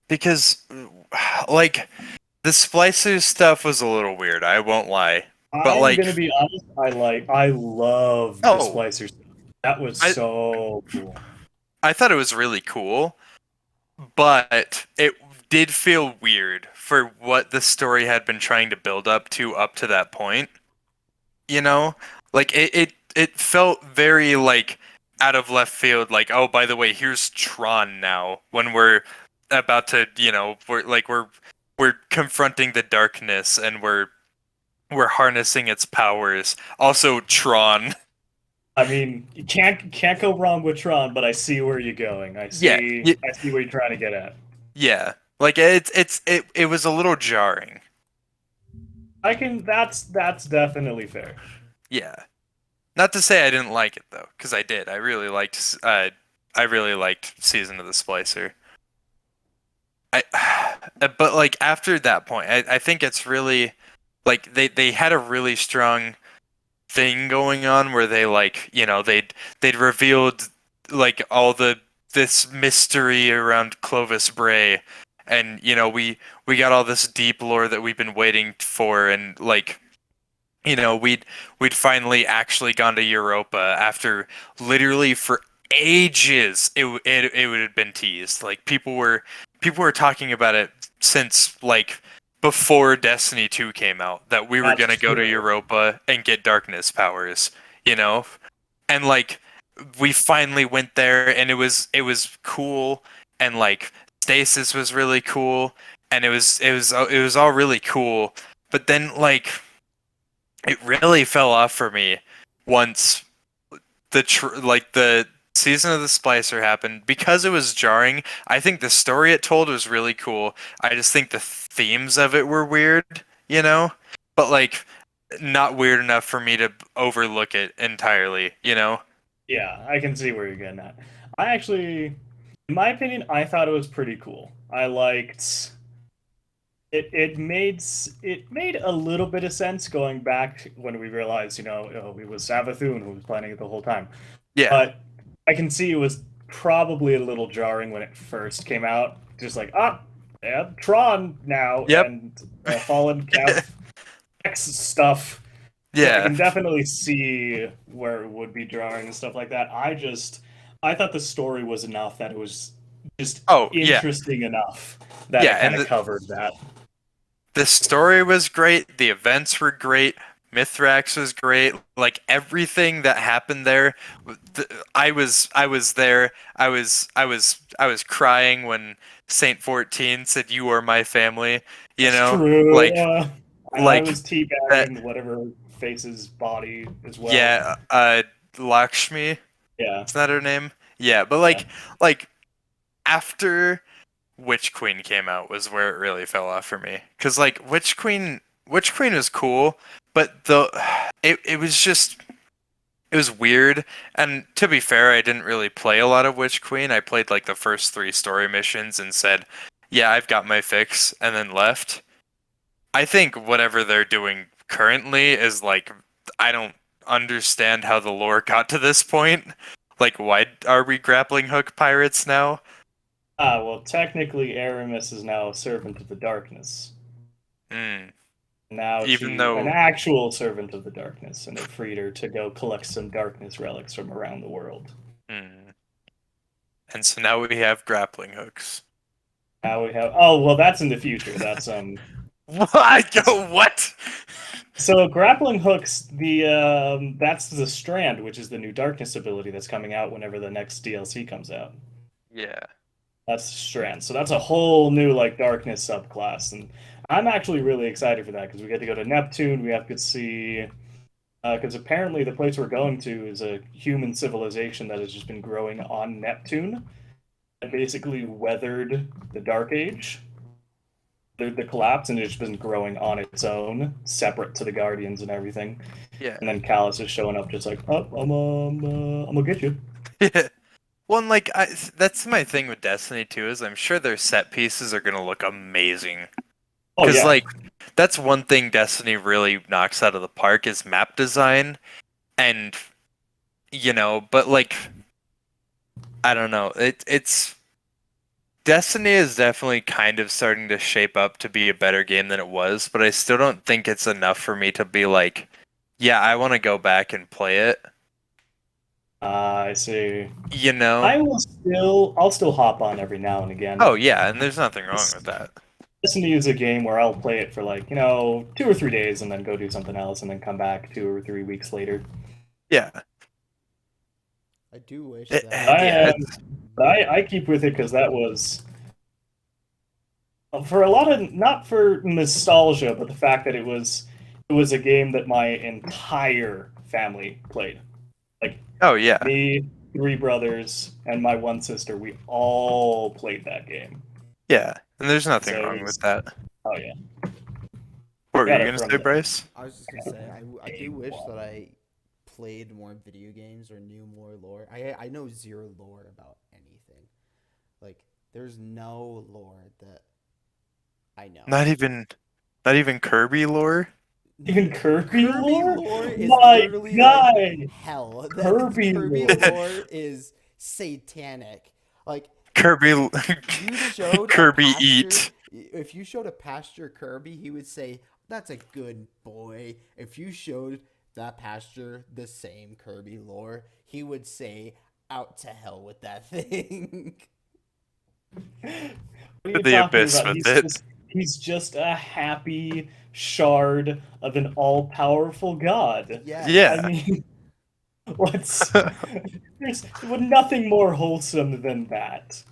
Because, like, the Splicers stuff was a little weird, I won't lie. But,
I'm
like,
gonna be honest. I love the
oh,
Splicers. That was
I,
so cool.
I thought it was really cool, but it did feel weird for what the story had been trying to build up to that point. You know, like it felt very like out of left field. Like, oh, by the way, here's Tron now. When we're about to, you know, we're confronting the darkness and we're harnessing its powers. Also, Tron.
I mean, you can't go wrong with Tron, but I see where you're going. I
Yeah,
see
y-
I see what you're trying to get at.
yeah. Like it was a little jarring.
That's definitely fair.
Yeah. Not to say I didn't like it though, because I did. I really liked Season of the Splicer. I but like after that point, I think it's really like they had a really strong thing going on where they like, you know, they'd revealed like all this mystery around Clovis Bray, and you know, we got all this deep lore that we've been waiting for, and like, you know, we'd finally actually gone to Europa after literally ages it would have been teased. Like people were talking about it since like before Destiny 2 came out, that we were
That's
gonna go to
true.
Europa and get darkness powers, you know? And like we finally went there and it was cool, and like stasis was really cool, and it was all really cool. But then like it really fell off for me once the season of the Splicer happened, because it was jarring. I think the story it told was really cool. I just think the themes of it were weird, you know? But like not weird enough for me to overlook it entirely, you know?
Yeah, I can see where you're getting at. I actually, in my opinion, I thought it was pretty cool. I liked it. It made a little bit of sense going back when we realized, it was Savathun who was planning it the whole time.
Yeah.
But I can see it was probably a little jarring when it first came out. Just like, they have Tron now
Yep.
and Fallen Cav X stuff. So I
Yeah.
can definitely see where it would be jarring and stuff like that. I thought the story was enough that it was just
Oh, yeah.
interesting enough that
Yeah,
it kind
and
of covered that.
the story was great, the events were great, Mithrax was great, like everything that happened there. I was there. I was crying when Saint 14 said, "You are my family," you
It's
know?
true.
Like
I
like
was
that.
teabagging whatever face's body as well.
Yeah, Lakshmi,
Yeah.
is that her name? Yeah, but
Yeah.
like after Witch Queen came out was where it really fell off for me. Cause like Witch Queen was cool, but it was just, it was weird. And to be fair, I didn't really play a lot of Witch Queen. I played like the first 3 story missions and said, "Yeah, I've got my fix," and then left. I think whatever they're doing currently is like, I don't understand how the lore got to this point. Like, why are we grappling hook pirates now?
Well, technically, Aramis is now a servant of the darkness.
Hmm.
Now
Even
she's an
though,
actual servant of the darkness, and it freed her to go collect some darkness relics from around the world.
hmm. And so now we have grappling hooks.
Now we have. Oh well, that's in the future. That's
What? Yo, what?
So grappling hooks. That's the strand, which is the new darkness ability that's coming out whenever the next DLC comes out.
Yeah.
That's strand. So that's a whole new like darkness subclass, and I'm actually really excited for that because we get to go to Neptune. We have to see. Because apparently the place we're going to is a human civilization that has just been growing on Neptune and basically weathered the Dark Age, the collapse, and it's just been growing on its own, separate to the Guardians and everything.
Yeah.
And then Callus is showing up just like, oh, I'm gonna get you.
Yeah. Well, and like that's my thing with Destiny 2 is I'm sure their set pieces are gonna look amazing.
Oh
Because
yeah,
like that's one thing Destiny really knocks out of the park is map design, and but like I don't know, it's Destiny is definitely kind of starting to shape up to be a better game than it was, but I still don't think it's enough for me to be like, yeah, I want to go back and play it.
I see.
You know?
I'll still hop on every now and again.
Oh yeah, and there's nothing wrong with that.
Destiny is a game where I'll play it for like 2 or 3 days and then go do something else and then come back 2 or 3 weeks later.
Yeah.
I do wish
It-
that.
yeah,
I keep with it because that was for a lot of not for nostalgia, but the fact that it was a game that my entire family played. Like
oh yeah.
me, 3 brothers, and my one sister, we all played that game.
Yeah. And there's nothing
So
wrong with that.
oh yeah,
What were
got
you
it
gonna
from
say,
the-
Bryce?
I was just gonna say, I do wish that I played more video games or knew more lore. I know zero lore about anything. Like, there's no lore that I know.
Not even Kirby lore?
Even Kirby lore?
is
My
literally
guy!
like hell.
Kirby
Kirby
lore.
lore is satanic. Like,
Kirby
you showed
Kirby
a pasture,
eat.
If you showed a pasture Kirby, he would say, "That's a good boy." If you showed that pasture the same Kirby lore, he would say, out to hell with that thing.
What are
To
you
the
talking
abyss
about?
with it.
He's just a happy shard of an all-powerful god.
Yes.
I
Yeah.
mean, what's there's nothing more wholesome than that.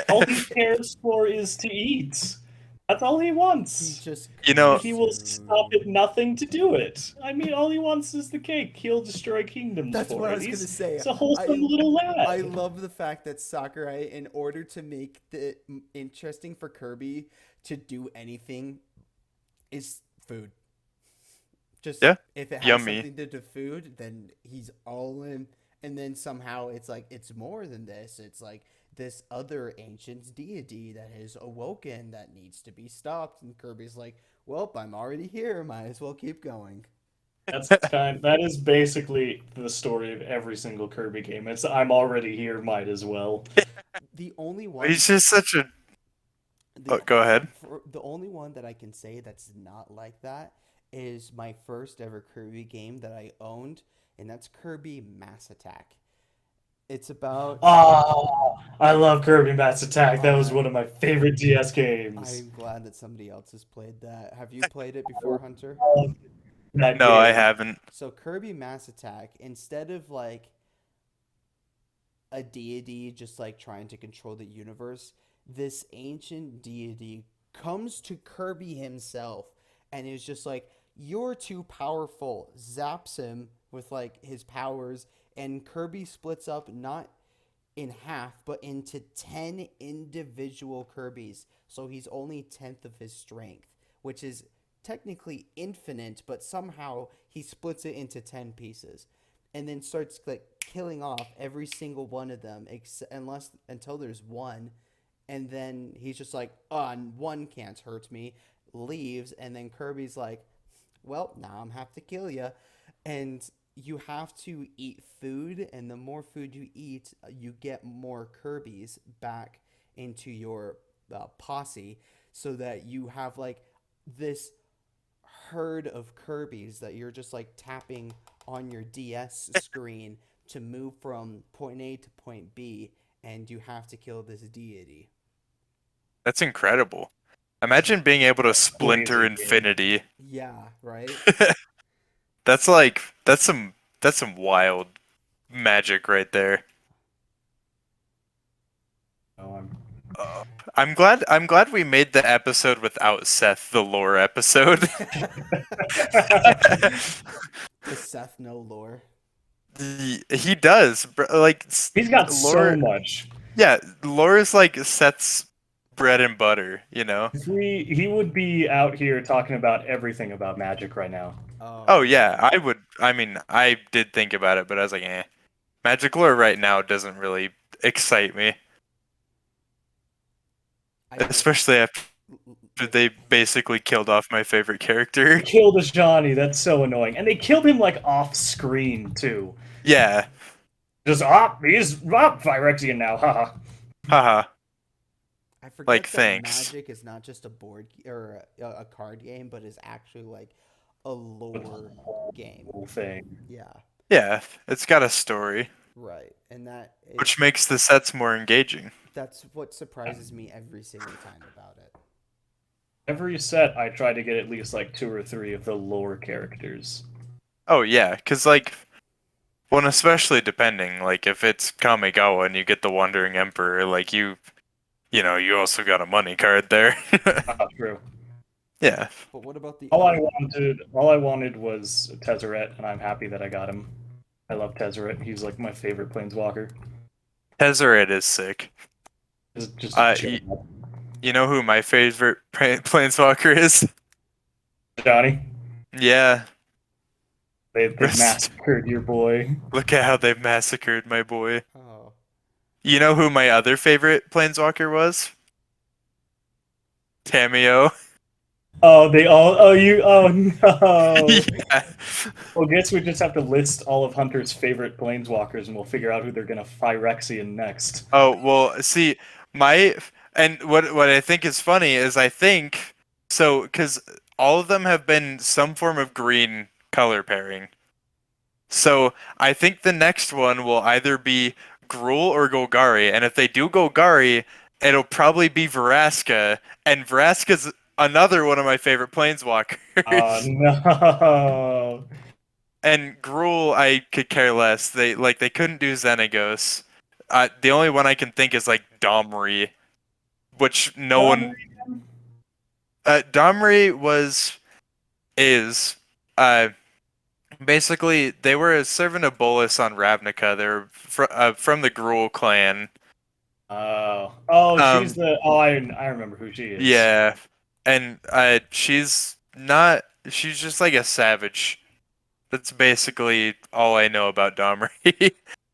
All he cares for is to eat. That's all he
He
wants.
just
You know,
And he will stop at nothing to do it. I mean, all he wants is the cake. He'll destroy kingdoms
That's what
for
I
it.
was gonna
He's,
say.
he's a wholesome
I
little
I
lad.
love the fact that Sakurai, in order to make it interesting for Kirby to do anything, is food. Just
yeah,
if it has
yummy.
something to do food, then he's all in. And then somehow it's like it's more than this. It's like this other ancient deity that has awoken that needs to be stopped. And Kirby's like, "Well, I'm already here. Might as well keep going."
That is basically the story of every single Kirby game. It's I'm already here, might as well.
The only one,
He's just such a.
the
Oh, go ahead.
the only one that I can say that's not like that is my first ever Kirby game that I owned, and that's Kirby Mass Attack. It's about.
Oh, I love Kirby Mass Attack. That was
Uh,
one of my favorite DS games.
I'm glad that somebody else has played that. Have you played it before, Hunter?
I love that
No, I
game.
haven't.
So Kirby Mass Attack, instead of like a deity just like trying to control the universe, this ancient deity comes to Kirby himself and is just like, "You're too powerful," zaps him with like his powers, and Kirby splits up not in half but into 10 individual Kirbys. So he's only 10th of his strength, which is technically infinite, but somehow he splits it into 10 pieces and then starts like killing off every single one of them unless until there's one, and then he's just like, "Oh, one can't hurt me," leaves, and then Kirby's like, "Well, now I'm have to kill you," and you have to eat food, and the more food you eat, you get more Kirby's back into your posse, so that you have like this herd of Kirby's that you're just like tapping on your DS screen to move from point A to point B, and you have to kill this deity.
That's incredible. Imagine being able to splinter
Amazing game.
infinity.
Yeah, right?
That's like that's some wild magic right there.
Oh,
Uh, I'm glad we made the episode without Seth, the lore episode.
Does Seth know lore?
He does, like
He's got so
lore.
much.
Yeah, lore is like Seth's bread and butter. You know.
He would be out here talking about everything about magic right now.
Oh yeah, I would. I mean, I did think about it, but I was like, eh. Magic lore right now doesn't really excite me,
I know.
especially after they basically killed off my favorite character.
Killed Johnny. That's so annoying. And they killed him like off screen too.
Yeah,
Just he's Phyrexian now. Haha.
haha.
I forget
Like,
that
thanks.
Magic is not just a board or a card game, but is actually like a lore game.
Whole thing.
Yeah,
Yeah, it's got a story,
right. And that is,
which makes the sets more engaging.
that's what surprises me every single time about it.
Every set, I try to get at least like 2 or 3 of the lore characters.
Oh yeah, because like, well, and especially depending, like if it's Kamigawa and you get the Wandering Emperor, like you know, you also got a money card there.
True.
Yeah,
But what about the
All I
other?
wanted was Tezzeret, and I'm happy that I got him. I love Tezzeret. He's like my favorite planeswalker.
Tezzeret is sick.
Just
Y- You know who my favorite planeswalker is?
Johnny.
Yeah,
They
Rest-
massacred your boy.
look at how they've massacred my boy.
Oh,
You know who my other favorite planeswalker was? Tameo.
Oh, they all. Oh, you. Oh no.
Yeah.
Well, guess we just have to list all of Hunter's favorite planeswalkers, and we'll figure out who they're gonna Phyrexian next.
Oh, well, see, and what I think is funny is I think so because all of them have been some form of green color pairing. So I think the next one will either be Gruul or Golgari, and if they do Golgari, it'll probably be Vraska, and Vraska's another one of my favorite
Oh
planeswalkers.
no.
And Gruul, I could care less. They couldn't do Xenagos. The only one I can think is like Domri, which no
Dom
one. Domri is uh basically they were a servant of Bolus on Ravnica. They're from the Gruul clan.
she's
Um,
the. Oh, I remember who she is.
yeah, and she's not. She's just like a savage. That's basically all I know about Domri.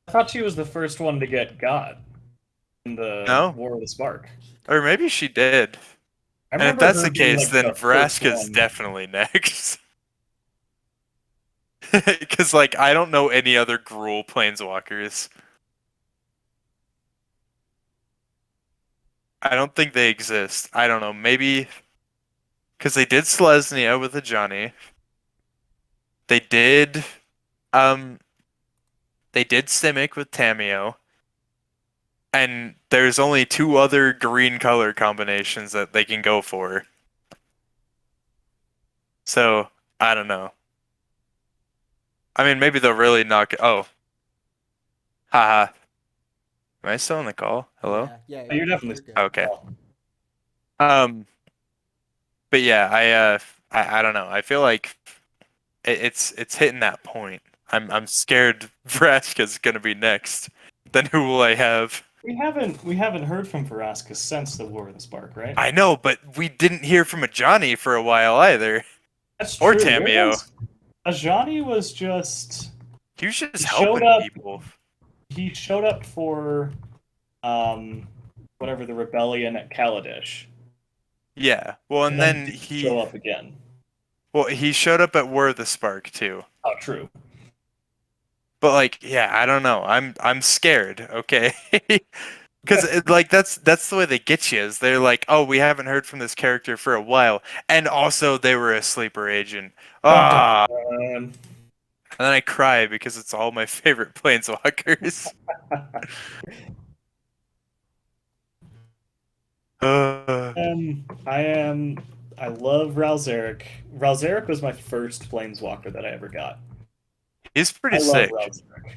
I thought she was the first one to get God in the
No,
War of the Spark.
or maybe she did.
I
And if
remember
that's
her
the
being
case,
like
then
the first
Vraska's
one.
definitely next. Because, like, I don't know any other Gruul planeswalkers. I don't think they exist. I don't know. Maybe because they did Selesnya with a Johnny. They did, um, they did Simic with Tameo. And there's only two other green color combinations that they can go for. So, I don't know. I mean, maybe they'll really knock it. Oh, haha. Am I still on the call? Hello?
Yeah,
Oh, you're definitely.
you're good.
Okay.
Oh,
Um, but yeah, I don't know. I feel like it's hitting that point. I'm scared Vraska's gonna be next. Then who will I have?
we haven't heard from Vraska since the War of the Spark, right?
I know, but we didn't hear from a Johnny for a while either.
That's
Or
true. Where
Tameo.
was Ajani was just
He was just
he showed
helping
up
people.
he showed up for um whatever the rebellion at Kaladesh.
Yeah. Well,
And
and
then
then
didn't show up again.
he showed up at War of the Spark too.
Oh, true.
But like, yeah, I don't know. I'm scared, okay? Because like that's the way they get you is they're like, oh, we haven't heard from this character for a while, and also they were a sleeper agent.
Dun, dun,
Ah,
dun.
and then I cry because it's all my favorite planeswalkers. Uh,
I love Ralzeric. Ralzeric was my first planeswalker that I ever got.
he's pretty
I love
sick.
Ralzeric.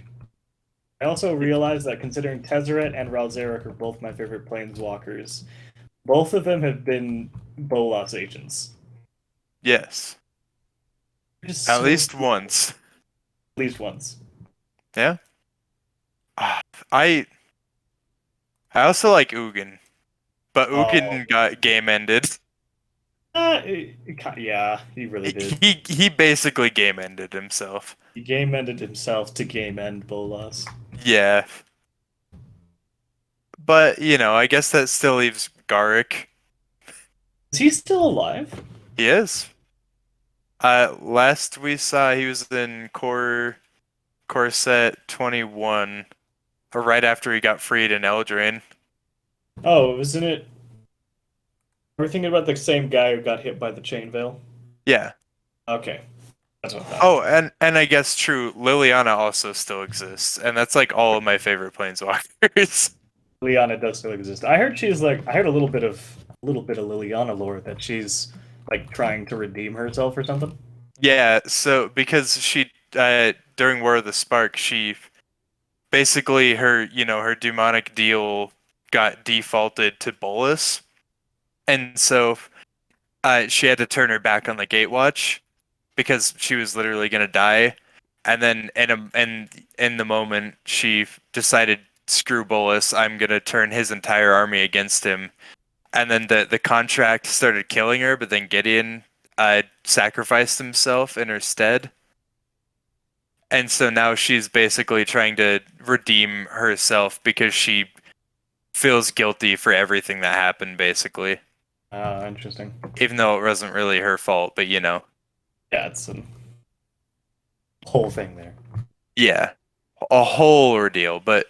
I also realized that considering Tezzeret and Ralzeric are both my favorite planeswalkers, both of them have been Bolas agents.
Yes,
Just
at
so
least
cool.
once.
At least once.
Yeah. Ah, I also like Ugin, but
Oh,
Ugin got game ended.
yeah, he really did.
He basically game ended himself.
He game ended himself to game end Bolas.
Yeah. But, I guess that still leaves Garrick.
Is he still alive?
He is. Last we saw, he was in core set 21, or right after he got freed in Eldraine.
Oh, isn't it? We're thinking about the same guy who got hit by the chain veil.
Yeah.
Okay, that's what I thought.
Oh, and I guess true, Liliana also still exists, and that's like all of my favorite planeswalkers.
Liliana does still exist. I heard she's like. I heard a little bit of Liliana lore that she's like trying to redeem herself or something.
Yeah, so because she during War of the Spark, she basically her demonic deal got defaulted to Bolus, and so she had to turn her back on the Gatewatch because she was literally gonna die. And then in the moment, she decided, screw Bolus, I'm gonna turn his entire army against him. And then the contract started killing her, but then Gideon sacrificed himself in her stead. And so now she's basically trying to redeem herself because she feels guilty for everything that happened, basically.
Interesting.
Even though it wasn't really her fault, but
Yeah, it's a whole thing there.
yeah, a whole ordeal. But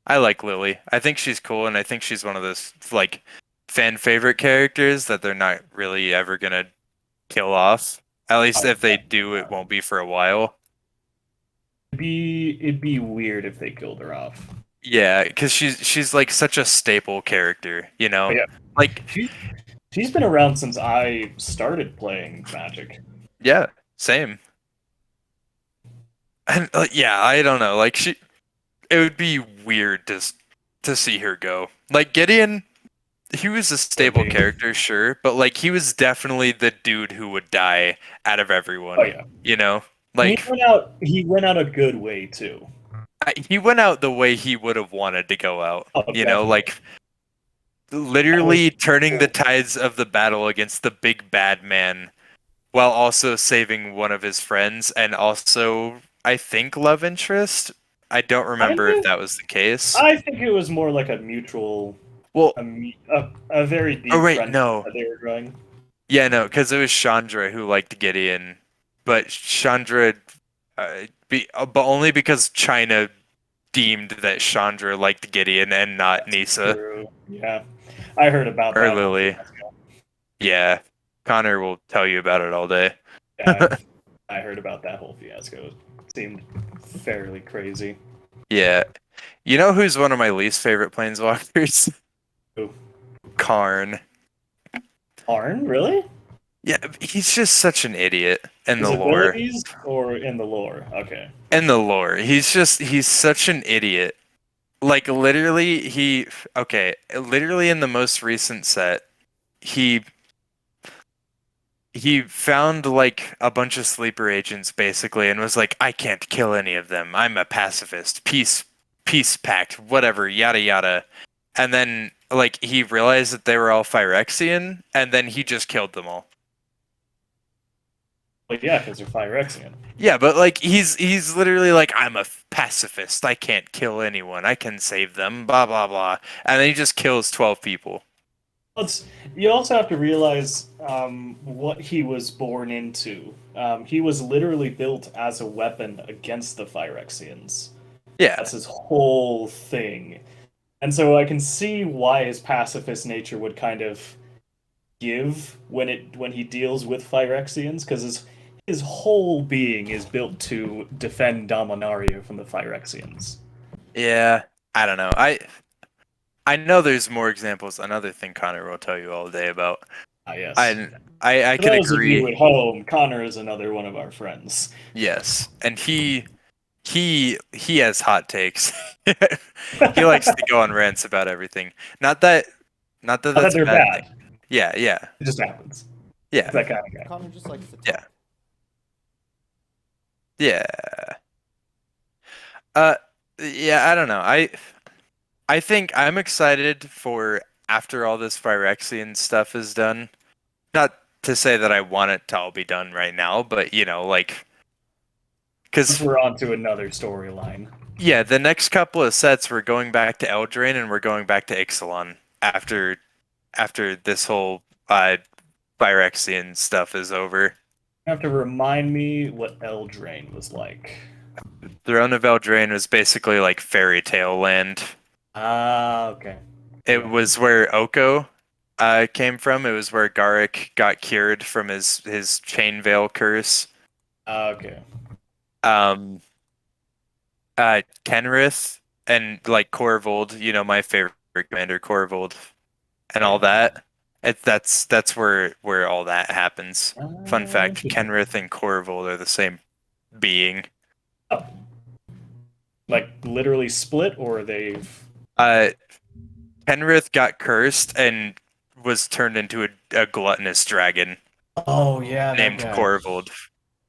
I like Lily. I think she's cool, and I think she's one of those like fan favorite characters that they're not really ever gonna kill off. At least if they do, it won't be for a while.
It'd be weird if they killed her off.
Yeah, because she's like such a staple character, you know?
But yeah,
Like,
she's been around since I started playing Magic.
yeah, same. And yeah, I don't know. Like it would be weird to see her go. Like Gideon, he was a stable
be.
character, sure, but like he was definitely the dude who would die out of everyone.
Oh yeah,
You know,
and
like
he went out a good way too.
he went out the way he would have wanted to go out.
Oh,
You know,
definitely.
like literally turning the tides of the battle against the big bad man while also saving one of his friends and also I think love interest. I don't remember if that was the case.
I think it was more like a mutual,
Well,
a very deep
oh wait,
friendship
no.
that they were growing.
Yeah, no, because it was Chandra who liked Gideon, but Chandra, but only because China deemed that Chandra liked Gideon and not Nisa
True. Yeah, I heard about
or
that.
Lily. Yeah, Connor will tell you about it all day.
Yeah, I heard about that whole fiasco. It seemed fairly crazy.
Yeah, you know who's one of my least favorite planeswalkers?
Who?
Karn.
Arn, really?
Yeah, he's just such an idiot in
His
the lore.
abilities or in the lore? Okay.
In the lore, he's such an idiot. Like literally literally in the most recent set, he found like a bunch of sleeper agents basically and was like, I can't kill any of them. I'm a pacifist. Peace pact, whatever, yada yada. And then like he realized that they were all Phyrexian and then he just killed them all.
Like, yeah, because they're Phyrexian.
Yeah, but like he's literally like, I'm a pacifist. I can't kill anyone. I can save them. Blah blah blah. And then he just kills 12 people.
You also have to realize what he was born into. He was literally built as a weapon against the Phyrexians.
Yeah.
That's his whole thing. And so I can see why his pacifist nature would kind of give when he deals with Phyrexians, because his whole being is built to defend Dominaria from the Phyrexians.
Yeah. I don't know. I know there's more examples. Another thing Connor will tell you all day about.
Ah, yes.
I
For
can
those
agree.
of you at home, Connor is another one of our friends.
Yes, and he has hot takes. He likes to go on rants about everything. Not that that's
they're
a bad
bad.
thing. Yeah, yeah,
It just happens.
yeah,
It's that kind of guy.
Connor just likes to talk.
yeah, yeah. Yeah. I don't know. I think I'm excited for after all this Phyrexian stuff is done. Not to say that I want it to all be done right now, but you know, like, because
We're on to another storyline.
yeah, the next couple of sets we're going back to Eldraine and we're going back to Ixalan after this whole Phyrexian stuff is over.
You have to remind me what Eldraine was like.
Throne of Eldraine was basically like fairy tale land.
Ah, okay.
It was where Oko came from. It was where Garrick got cured from his Chain Veil curse.
Okay.
Kenrith and like Corvold, you know, my favorite commander, Corvold, and all that. That's where all that happens. Fun fact: Kenrith and Corvold are the same being.
Oh. Like literally split, or they've.
Kenrith got cursed and was turned into a gluttonous dragon.
Oh yeah,
named Corvold.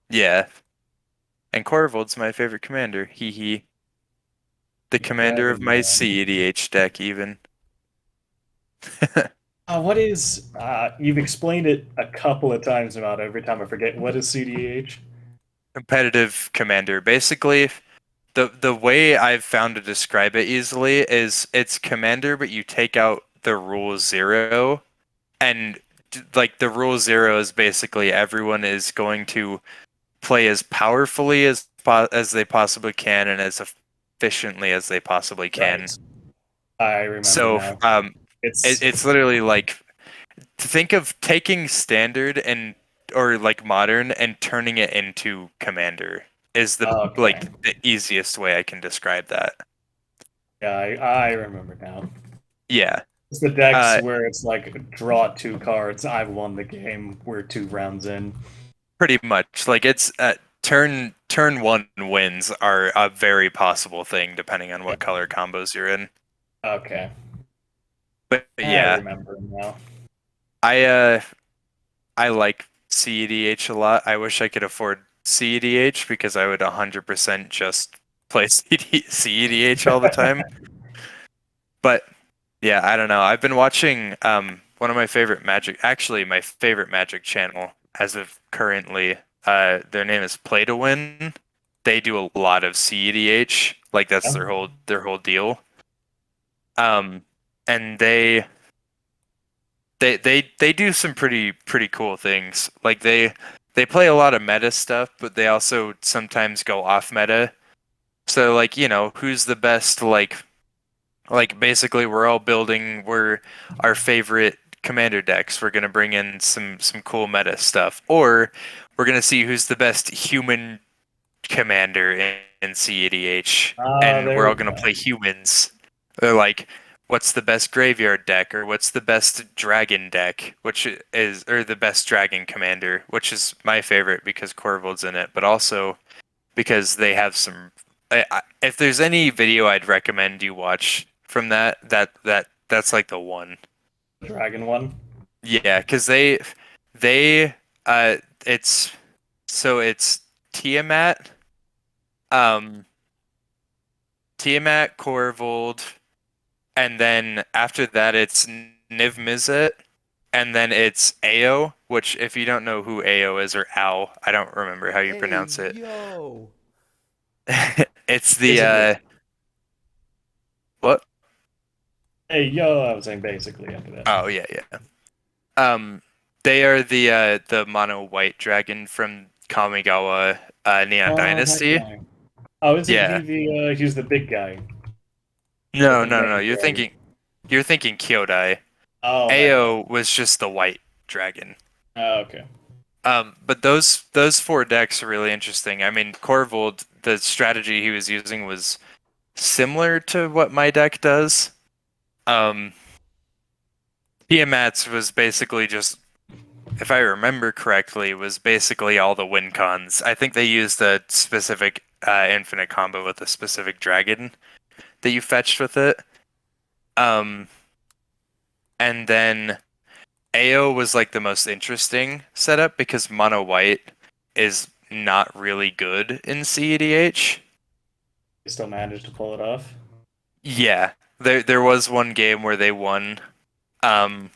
Yeah. And Corvold's my favorite commander. Hee hee. The commander of my CEDH deck, even.
What is? You've explained it a couple of times about every time I forget. What is CDH?
Competitive commander. Basically, the way I've found to describe it easily is it's commander, but you take out the rule 0, and like the rule 0 is basically everyone is going to play as powerfully as they possibly can and as efficiently as they possibly can.
Right. I remember.
So
now.
It's literally like, think of taking standard or like modern and turning it into commander. is the
Okay.
the easiest way I can describe that.
Yeah, I remember now.
Yeah.
It's the decks
Uh,
where it's like draw 2 cards. I've won the game. We're 2 rounds in.
Pretty much. Like it's turn one wins are a very possible thing depending on what color combos you're in.
Okay,
But
I
yeah,
remember now.
I I like CEDH a lot. I wish I could afford CEDH because I would 100% just play CEDH all the time. But yeah, I don't know. I've been watching one of my favorite Magic, actually my favorite Magic channel as of currently. Their name is Play to Win. They do a lot of CEDH, like that's their whole deal. Um, and they do some pretty cool things. Like they play a lot of meta stuff, but they also sometimes go off meta. So like, who's the best like basically we're our favorite commander decks. We're gonna bring in some cool meta stuff, or we're gonna see who's the best human commander in CEDH,
Ah,
and
there
we're
we
all gonna
go.
play humans. Or like, what's the best graveyard deck, or what's the best dragon deck, or the best dragon commander, which is my favorite because Corvold's in it, but also because they have some. If there's any video I'd recommend you watch from that's like the one.
Dragon one.
Yeah, because they it's it's Tiamat, um, Corvold, and then after that it's Niv Mizzet, and then it's Ao, which if you don't know who Ao is or Ao, I don't remember how you
Hey,
pronounce it.
yo.
It's the
Basically.
what?
Hey, yo, I was saying basically after that.
Oh yeah, yeah. They are the mono white dragon from Kamigawa Neon
Oh, that
Dynasty.
guy. Oh, isn't he
Yeah.
he's the big guy with
No,
the
no, no, no.
mega dragon?
You're thinking Kyodai.
Oh, that guy.
Ao was just the white dragon.
Oh, okay.
But those four decks are really interesting. I mean, Corvold, the strategy he was using was similar to what my deck does. Um, Tiamat's was basically just, if I remember correctly, was basically all the win cons. I think they used a specific infinite combo with a specific dragon that you fetched with it. Um, and then AO was like the most interesting setup because mono white is not really good in CEDH.
He still managed to pull it off.
Yeah, there was one game where they won. Um,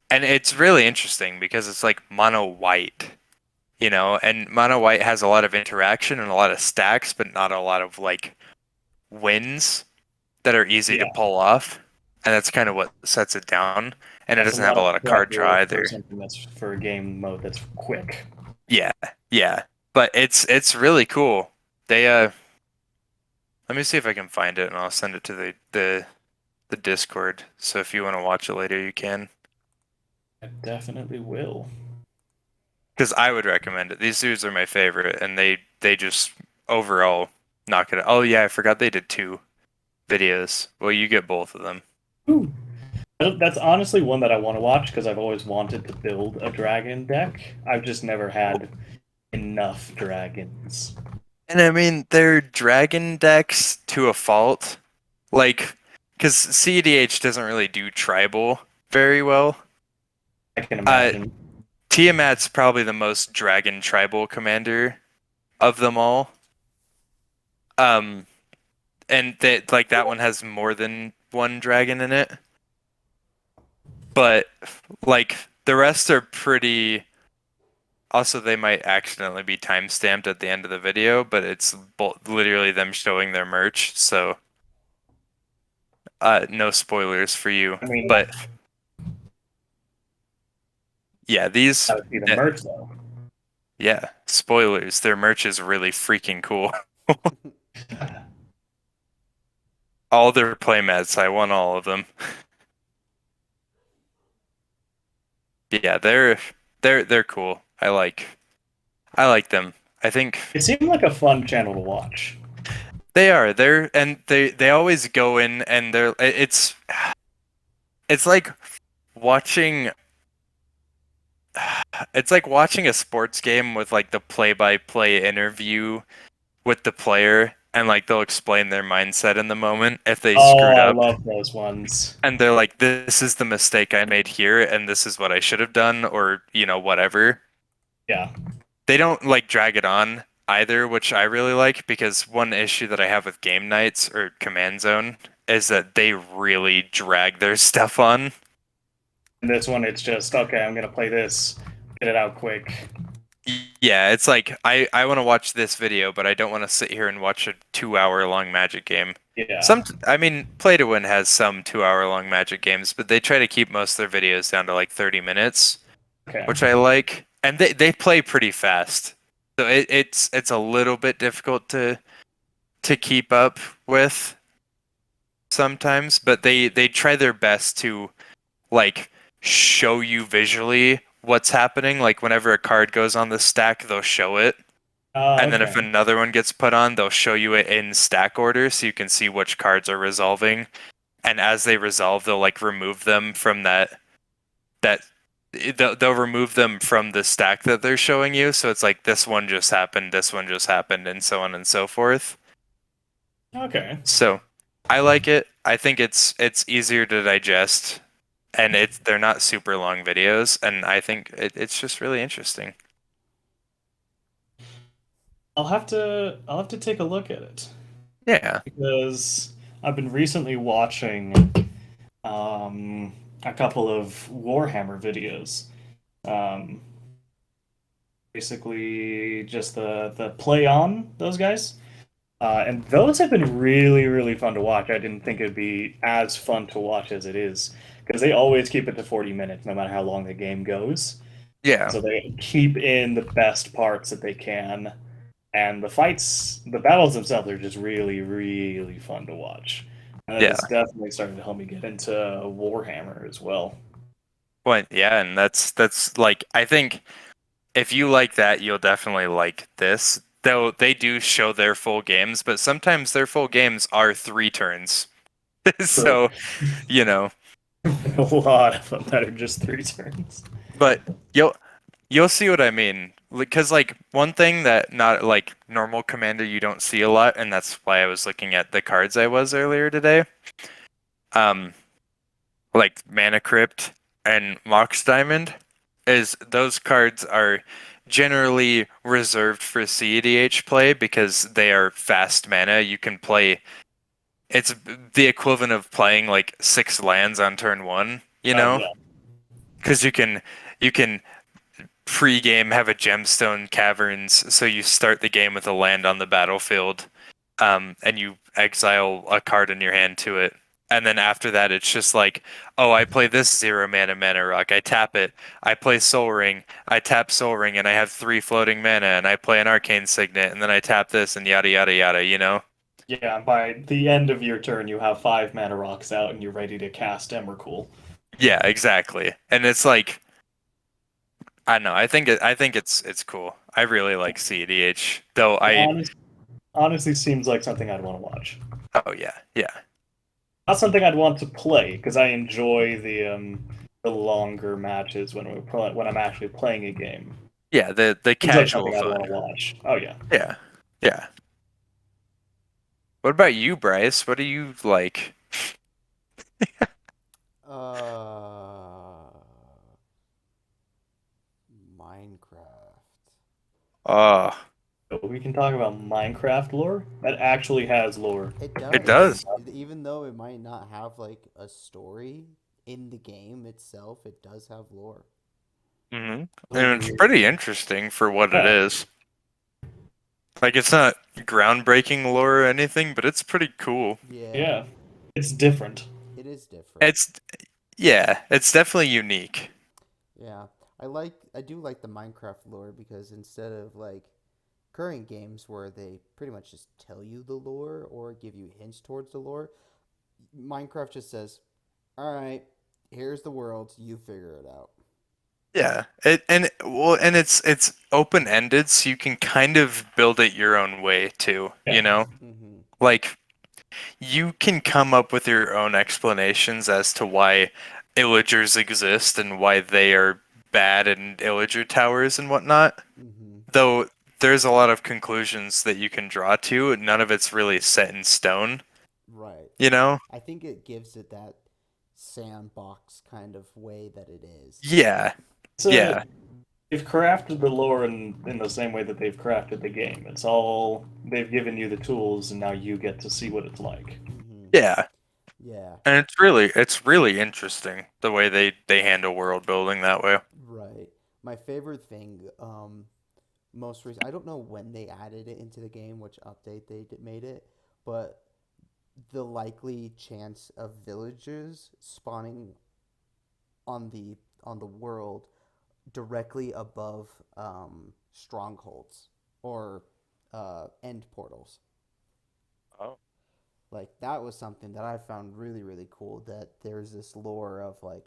and it's really interesting because it's like mono white, and mono white has a lot of interaction and a lot of stacks, but not a lot of like wins that are easy to
Yeah,
pull off. And that's kind of what sets it down. And it
that's a
doesn't have
lot
a
of
lot of card draw
pressure for
either.
something that's for a game mode that's quick.
Yeah, yeah. But it's really cool. They let me see if I can find it and I'll send it to the Discord. So if you want to watch it later, you can.
I definitely will.
Because I would recommend it. These dudes are my favorite, and they just overall knock it out. Oh yeah, I forgot they did 2 videos. Well, you get both of them.
Ooh. That's honestly one that I want to watch because I've always wanted to build a dragon deck. I've just never had enough dragons.
And I mean, they're dragon decks to a fault. Like, because CEDH doesn't really do tribal very well.
I can
Uh,
imagine.
Tiamat's probably the most dragon tribal commander of them all. Um, and that one has more than one dragon in it. But like the rest are pretty. Also, they might accidentally be time stamped at the end of the video, but it's literally them showing their merch, so no spoilers for you.
I mean,
But yeah,
I would see the merch though.
yeah, spoilers. Their merch is really freaking cool. All their playmats, I won all of them. Yeah, they're cool. I like them. I think
It seemed like a fun channel to watch.
they are. They always go in and it's like watching it's like watching a sports game with like the play-by-play interview with the player, and like they'll explain their mindset in the moment if they
Oh,
screwed
I
up,
love those ones.
and they're like, this is the mistake I made here and this is what I should have done, or whatever.
Yeah.
They don't like drag it on either, which I really like, because one issue that I have with game nights or Command Zone is that they really drag their stuff on.
And this one, it's just, okay, I'm going to play this, get it out quick.
Yeah, it's like I want to watch this video, but I don't want to sit here and watch a 2 hour long Magic game.
Yeah.
I mean, Play to Win has some 2 hour long Magic games, but they try to keep most of their videos down to like 30 minutes,
Okay.
which I like, and they play pretty fast, so it's a little bit difficult to keep up with sometimes, but they try their best to like show you visually what's happening. Like whenever a card goes on the stack, they'll show it. And then if
Okay.
another one gets put on, they'll show you it in stack order so you can see which cards are resolving. And as they resolve, they'll like remove them from that they'll remove them from the stack that they're showing you. So it's like this one just happened, this one just happened, and so on and so forth.
Okay.
So I like it. I think it's easier to digest, and they're not super long videos, and I think it's just really interesting.
I'll have to take a look at it
Yeah.
because I've been recently watching a couple of Warhammer videos. Um, Basically just the play on those guys. And those have been really, really fun to watch. I didn't think it'd be as fun to watch as it is because they always keep it to 40 minutes, no matter how long the game goes.
Yeah.
So they keep in the best parts that they can, and the battles themselves are just really, really fun to watch. And that
Yeah.
is definitely starting to help me get into Warhammer as well.
Well, yeah, and that's like, I think if you like that, you'll definitely like this. Though they do show their full games, but sometimes their full games are 3 turns.
True.
So, you know,
A lot of them that are just 3 turns.
but you'll see what I mean. Because like one thing that not like normal commander you don't see a lot, and that's why I was looking at the cards I was earlier today. Um, like Mana Crypt and Mox Diamond, is those cards are generally reserved for CEDH play because they are fast mana. You can play, it's the equivalent of playing like 6 lands on turn one,
Yeah.
because you can pre-game have a gemstone caverns, so you start the game with a land on the battlefield, and you exile a card in your hand to it. And then after that, it's just like, oh, I play this 0 mana rock. I tap it. I play Soul Ring. I tap Soul Ring, and I have 3 floating mana. And I play an Arcane Signet, and then I tap this, and yada yada yada.
Yeah, by the end of your turn, you have 5 mana rocks out and you're ready to cast Emrakul.
Yeah, exactly. And it's like, I don't know. I think it's cool. I really like CEDH, though.
Honestly seems like something I'd want to watch.
Oh yeah, yeah.
Not something I'd want to play because I enjoy the longer matches when I'm actually playing a game.
Yeah, the
Seems like
casual
something I'd
fun.
want to watch. Oh yeah.
Yeah. Yeah. What about you, Bryce? What do you like?
Uh, Minecraft.
Oh,
So we can talk about Minecraft lore. That actually has lore.
It
it
does.
does.
Even though it might not have like a story in the game itself, it does have lore.
And it's pretty interesting for what it
Yeah.
is. Like, it's not groundbreaking lore or anything, but it's pretty cool.
Yeah. It's different.
It is different.
It's definitely unique.
Yeah. I do like the Minecraft lore because instead of like current games where they pretty much just tell you the lore or give you hints towards the lore, Minecraft just says, "All right, here's the world, you figure it out."
Yeah. And it's open ended, so you can kind of build it your own way too, you
Yeah.
know?
Mm-hmm.
Like you can come up with your own explanations as to why illagers exist and why they are bad in illager towers and whatnot.
Mm-hmm.
Though there's a lot of conclusions that you can draw to, none of it's really set in stone,
Right.
you know?
I think it gives it that sandbox kind of way that it is.
Yeah.
It's
Yeah.
they've crafted the lore in the same way that they've crafted the game. It's all they've given you the tools, and now you get to see what it's like.
Mm-hmm.
Yeah.
Yeah.
And it's really interesting the way they handle world building that way.
Right. My favorite thing, most recent, I don't know when they added it into the game, which update made it, but the likely chance of villagers spawning on the world directly above strongholds or end portals.
Oh.
Like that was something that I found really really cool. That there's this lore of like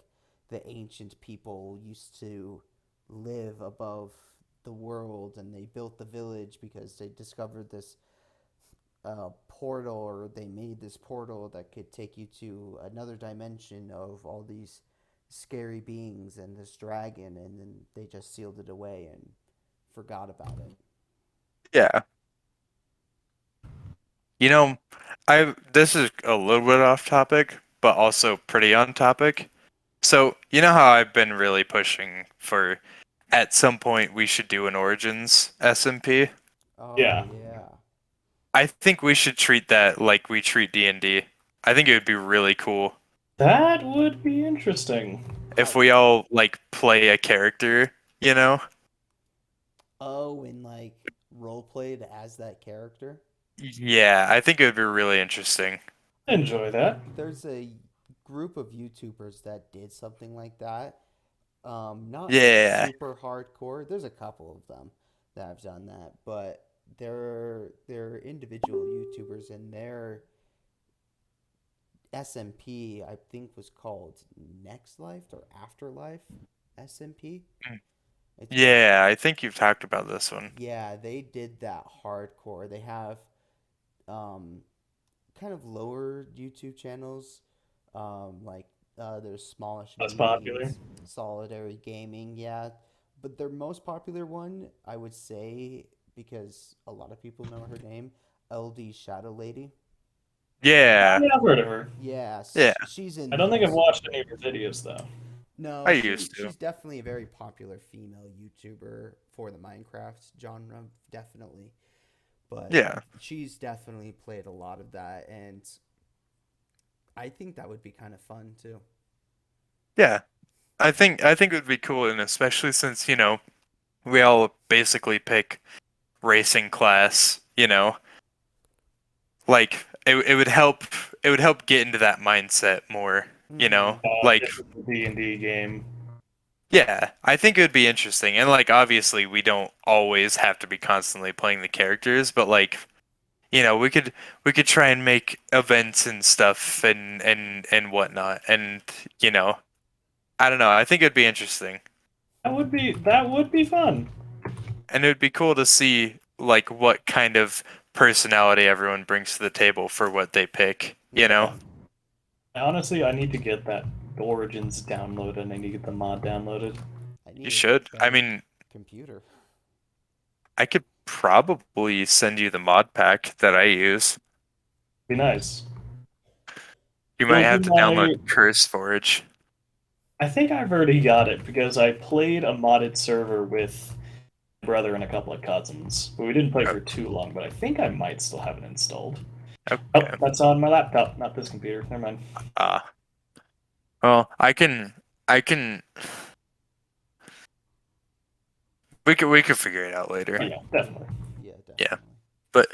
the ancient people used to live above the world, and they built the village because they discovered this portal, or they made this portal that could take you to another dimension of all these scary beings and this dragon, and then they just sealed it away and forgot about it.
Yeah. You know, I this is a little bit off topic, but also pretty on topic. So, you know how I've been really pushing for at some point we should do an Origins SMP?
Oh
Yeah,
yeah.
I think we should treat that like we treat D&D. I think it would be really cool
that would be interesting.
if we all like play a character, you know?
Oh, and like role played as that character.
Yeah, I think it would be really interesting.
Enjoy that.
There's a group of YouTubers that did something like that. Not
Yeah.
super hardcore. There's a couple of them that have done that, but they're individual YouTubers, and their SMP I think was called Next Life or Afterlife SMP. It's called.
Yeah, I think you've talked about this one.
Yeah, they did that hardcore. They have um, kind of lower YouTube channels, like there's Smallish
That's popular.
Memes, Solitary Gaming, yeah. But their most popular one, I would say, because a lot of people know her name, LD Shadow Lady.
Yeah.
Yeah, I've heard of her.
Yes,
Yeah,
she's in
I don't
there.
think I've watched any of her videos though.
No,
I used to.
she's definitely a very popular female YouTuber for the Minecraft genre, definitely. But
Yeah.
she's definitely played a lot of that, and I think that would be kind of fun too.
Yeah. I think it would be cool, and especially since, we all basically pick racing class, like it would help get into that mindset more,
Mm-hmm.
like
This is the D&D game.
yeah, I think it would be interesting. And like obviously we don't always have to be constantly playing the characters, but like, we could try and make events and stuff and whatnot. And, you know, I don't know, I think it'd be interesting.
That would be fun.
And it would be cool to see like what kind of personality everyone brings to the table for what they pick, you know?
Mm-hmm.
Honestly, I need to get that Origins downloaded. I need to get the mod downloaded.
I
You
need a
should. I
better
mean,
computer.
I could probably send you the mod pack that I use.
Be nice.
You might
It'll be
have to download
my.
Curse Forge.
I think I've already got it because I played a modded server with my brother and a couple of cousins, but we didn't play for too long. But I think I might still have it installed. Oh,
Okay.
that's on my laptop, not this computer. Never mind.
Ah. Well, I can we could figure it out later.
Yeah, definitely.
Yeah,
Yeah.
definitely.
But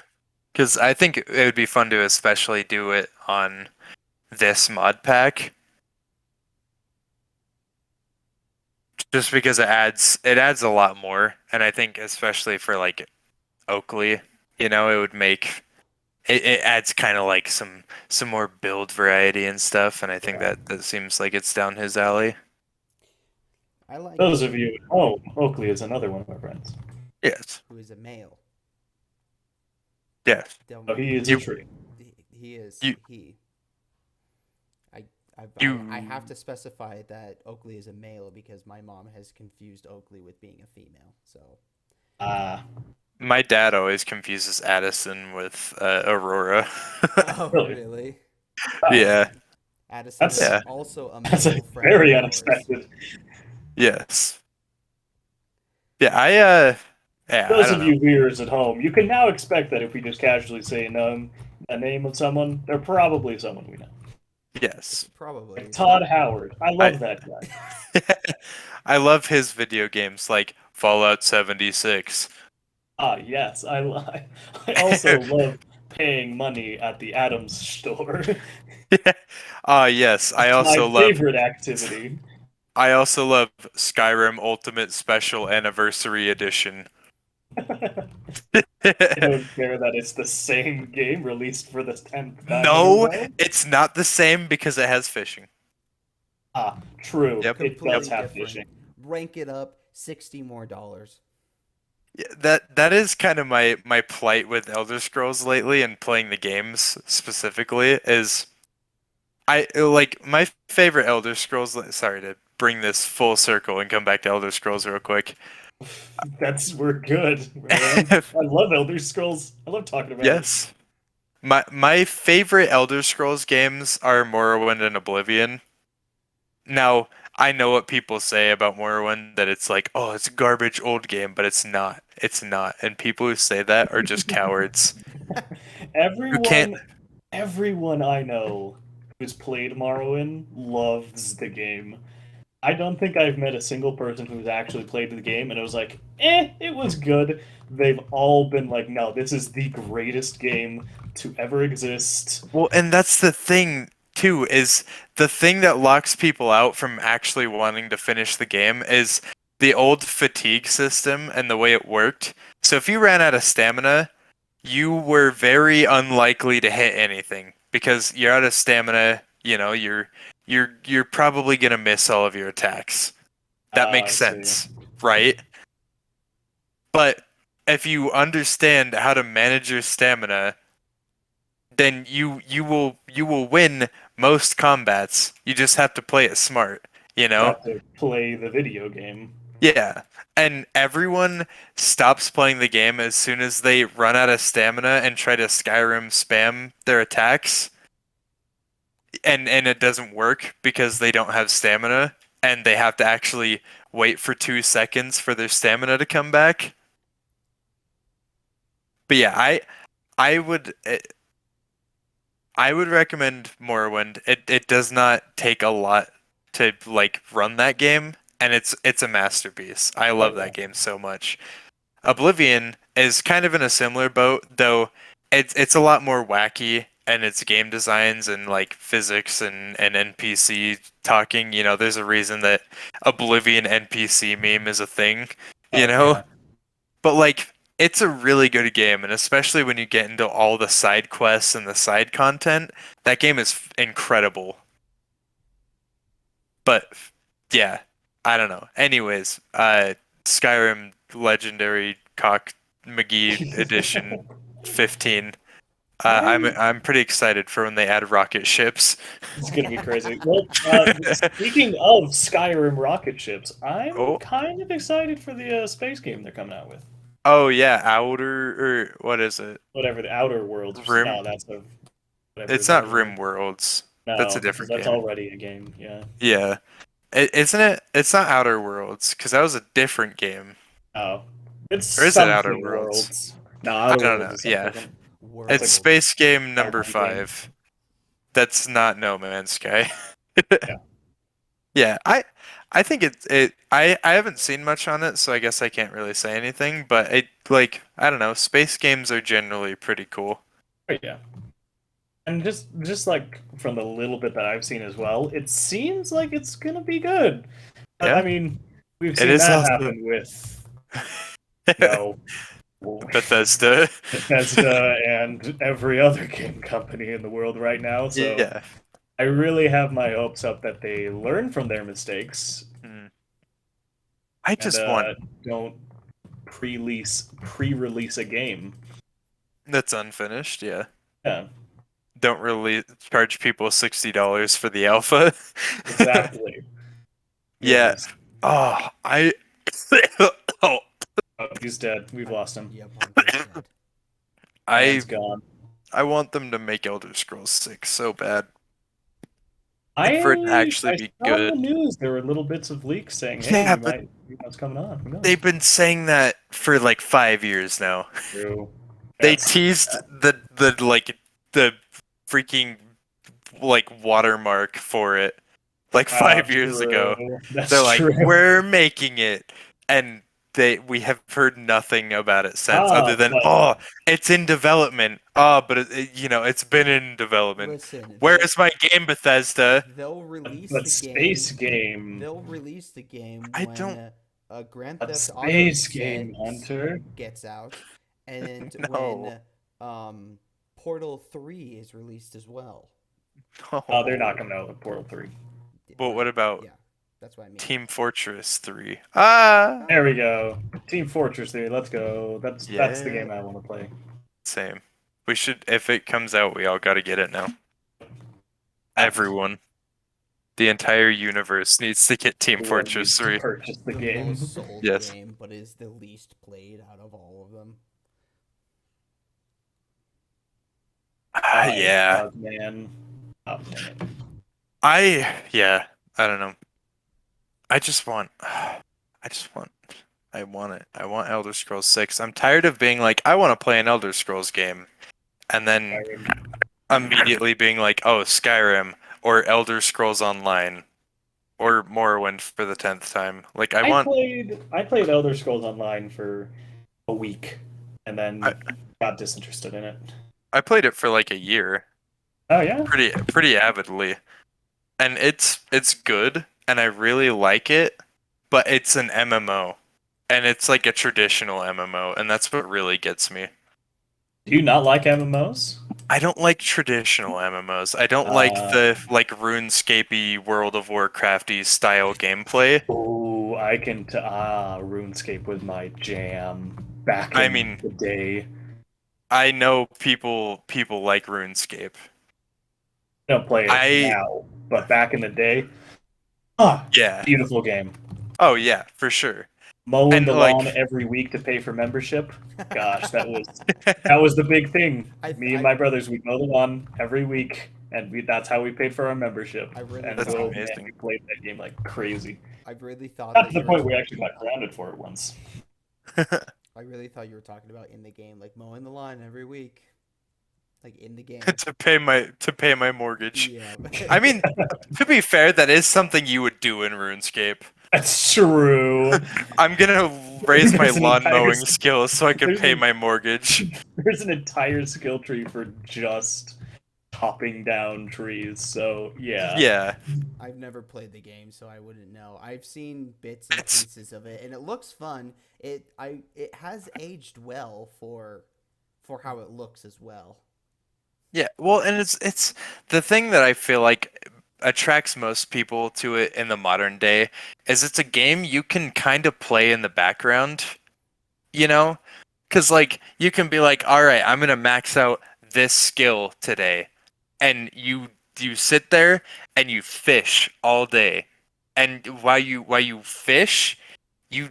because I think it would be fun to especially do it on this mod pack, just because it adds a lot more, and I think especially for like Oakley, it would make it adds kind of like some more build variety and stuff, and I think
Yeah.
that seems like it's down his alley.
I like
Those of you at home, Oakley is another one of my friends.
Yes.
who is a male.
Yes.
Don't
Oh, he is a
You
tree.
he is
you
he. I, I have
you
to specify that Oakley is a male because my mom has confused Oakley with being a female. So
Ah,
my dad always confuses Addison with Aurora.
oh
really?
really?
Wow,
Yeah.
Addison
that's
is
Yeah.
also a
that's
male friend
very
of yours.
unexpected.
Yes. Yeah, yeah, I
Those
don't
of
know.
you viewers at home, you can now expect that if we just casually say a name of someone, they're probably someone we know.
Yes.
Like
Probably.
Todd Howard. I
I
love that guy.
I love his video games like Fallout 76.
Ah, yes. I also love paying money at the Adams store.
Ah, yes.
It's my favorite activity.
I also love Skyrim Ultimate Special Anniversary Edition.
I don't care that it's the same game released for the 10th time in a
No,
row.
it's not the same because it has fishing.
Ah, true.
Yep.
It does
Completely
have
different.
fishing.
Rank it up, $60 more.
Yeah, that is kind of my plight with Elder Scrolls lately and playing the games specifically is I like my favorite Elder Scrolls. Sorry to bring this full circle and come back to Elder Scrolls real quick.
We're good, man. I love Elder Scrolls. I love talking about it.
Yes. My favorite Elder Scrolls games are Morrowind and Oblivion. Now, I know what people say about Morrowind that it's like, oh, it's a garbage old game, but it's not. It's not. And people who say that are just cowards who can't.
Everyone I know who's played Morrowind loves the game. I don't think I've met a single person who's actually played the game and it was like, it was good. They've all been like, no, this is the greatest game to ever exist.
Well, and that's the thing too, is the thing that locks people out from actually wanting to finish the game is the old fatigue system and the way it worked. So if you ran out of stamina, you were very unlikely to hit anything because you're out of stamina, you're probably gonna miss all of your attacks. That makes
I see.
sense, right? But if you understand how to manage your stamina, then you will win most combats. You just have to play it smart, you know?
Have to play the video game.
Yeah. And everyone stops playing the game as soon as they run out of stamina and try to Skyrim spam their attacks. And it doesn't work because they don't have stamina and they have to actually wait for 2 seconds for their stamina to come back. But yeah, I would I would recommend Morrowind. It does not take a lot to like run that game, and it's a masterpiece. I
Oh
love
yeah.
that game so much. Oblivion is kind of in a similar boat, though it's a lot more wacky and its game designs and like physics and NPC talking. There's a reason that Oblivion NPC meme is a thing, you
Oh
know?
yeah.
But like it's a really good game, and especially when you get into all the side quests and the side content, that game is incredible. But yeah, I don't know. Anyways, Skyrim Legendary Cock McGee Edition 15. I'm pretty excited for when they add rocket ships.
It's gonna be crazy. Well, speaking of Skyrim rocket ships, I'm
Oh,
kind of excited for the space game they're coming out with.
oh yeah, Outer or what is it?
Whatever the Outer Worlds.
Rim?
No, that's a whatever
It's not
the
Rim Worlds. That's a
no, because
different
that's
game.
already a game. Yeah.
Yeah. Isn't it? It's not Outer Worlds because that was a different game.
Oh, it's
Or is it Outer
something
Worlds?
Worlds. No,
I
Outer
don't
Worlds
know.
is something
Yeah.
different. That's
It's
like
Worlds.
Space Game
a
number
RPG game.
5. That's not No Man's Sky.
Yeah.
Yeah, I think I haven't seen much on it, so I guess I can't really say anything, but I don't know, space games are generally pretty cool.
But yeah. And just like from the little bit that I've seen as well, it seems like it's gonna be good. But I
Yeah.
mean, we've
It
seen
is
that
also
happen with you know
Bethesda.
Bethesda and every other game company in the world right now. So
Yeah.
I really have my hopes up that they learn from their mistakes
Mm. I
and
just want
don't pre-release a game.
that's unfinished. Yeah.
Yeah,
Don't really charge people $60 for the alpha.
exactly.
Yeah.
Yes.
Oh, I. Oh,
Oh, he's dead. We've lost him.
Yep, Hunter's dead.
Man's
I
gone.
I want them to make Elder Scrolls 6 so bad.
I
And for it to actually
I
be
saw in the
good.
news there were little bits of leaks saying, "Hey,
Yeah,
we
but
might see what's coming on." Who knows?
they've been saying that for like 5 years now.
True.
They
That's
teased the freaking like watermark for it like 5 years ago.
true. That's
They're like,
true.
we're making it, and we have heard nothing about it since, other than
but
it's in development. But it's been in development.
Listen,
Where is my game, Bethesda?
they'll release
but
the
space
game.
game.
They'll release the game
I
when
don't.
Grand
A
Theft Auto
space game,
6
Hunter.
gets out, and
No.
when Portal 3 is released as well.
Oh, they're not coming out with Portal 3.
But what about
Yeah, that's what I mean.
Team Fortress 3? Ah,
There we go. Team Fortress 3. Let's go. That's the
Yeah.
game I want to play.
same. We should, if it comes out, we all got to get it now. Everyone. The entire universe needs to get Team
Everyone
Fortress
needs to
3.
purchase the
The
game.
most sold
Yes.
game, but is the least played out of all of them.
Yeah.
Oh, man. Oh, man.
I don't know. I want it. I want Elder Scrolls 6. I'm tired of being like, I want to play an Elder Scrolls game, and then immediately being like, oh, Skyrim or Elder Scrolls Online or Morrowind for the 10th time. Like
I played Elder Scrolls Online for a week and then got disinterested in it.
I played it for like a year,
Oh yeah?
pretty avidly, and it's good, and I really like it, but it's an MMO, and it's like a traditional MMO, and that's what really gets me.
Do you not like MMOs?
I don't like traditional MMOs. I don't like the like RuneScape-y, World of Warcraft-y style gameplay.
Oh, I can RuneScape was my jam back in the day.
I know people like RuneScape.
I don't play it now, but back in the day,
yeah,
beautiful game.
Oh yeah, for sure.
Mowing the lawn every week to pay for membership. Gosh, that was the big thing. Me and my brothers, we'd mow the lawn every week, and that's how we paid for our membership.
That's amazing.
Man, we played that game like crazy.
I really thought
That's the point we actually got grounded for it once.
I really thought you were talking about in the game, like mowing the lawn every week, like in the game
to pay my mortgage.
Yeah.
I mean, to be fair, that is something you would do in RuneScape.
That's true.
I'm gonna raise my lawn mowing skills so I can pay my mortgage.
There's an entire skill tree for just chopping down trees. So yeah.
Yeah.
I've never played the game, so I wouldn't know. I've seen bits and pieces of it, and it looks fun. It has aged well for how it looks as well.
Yeah, well, and it's the thing that I feel like attracts most people to it in the modern day is it's a game you can kind of play in the background, you know? Because, like, you can be like, all right, I'm going to max out this skill today. And you sit there and you fish all day. And while you fish, you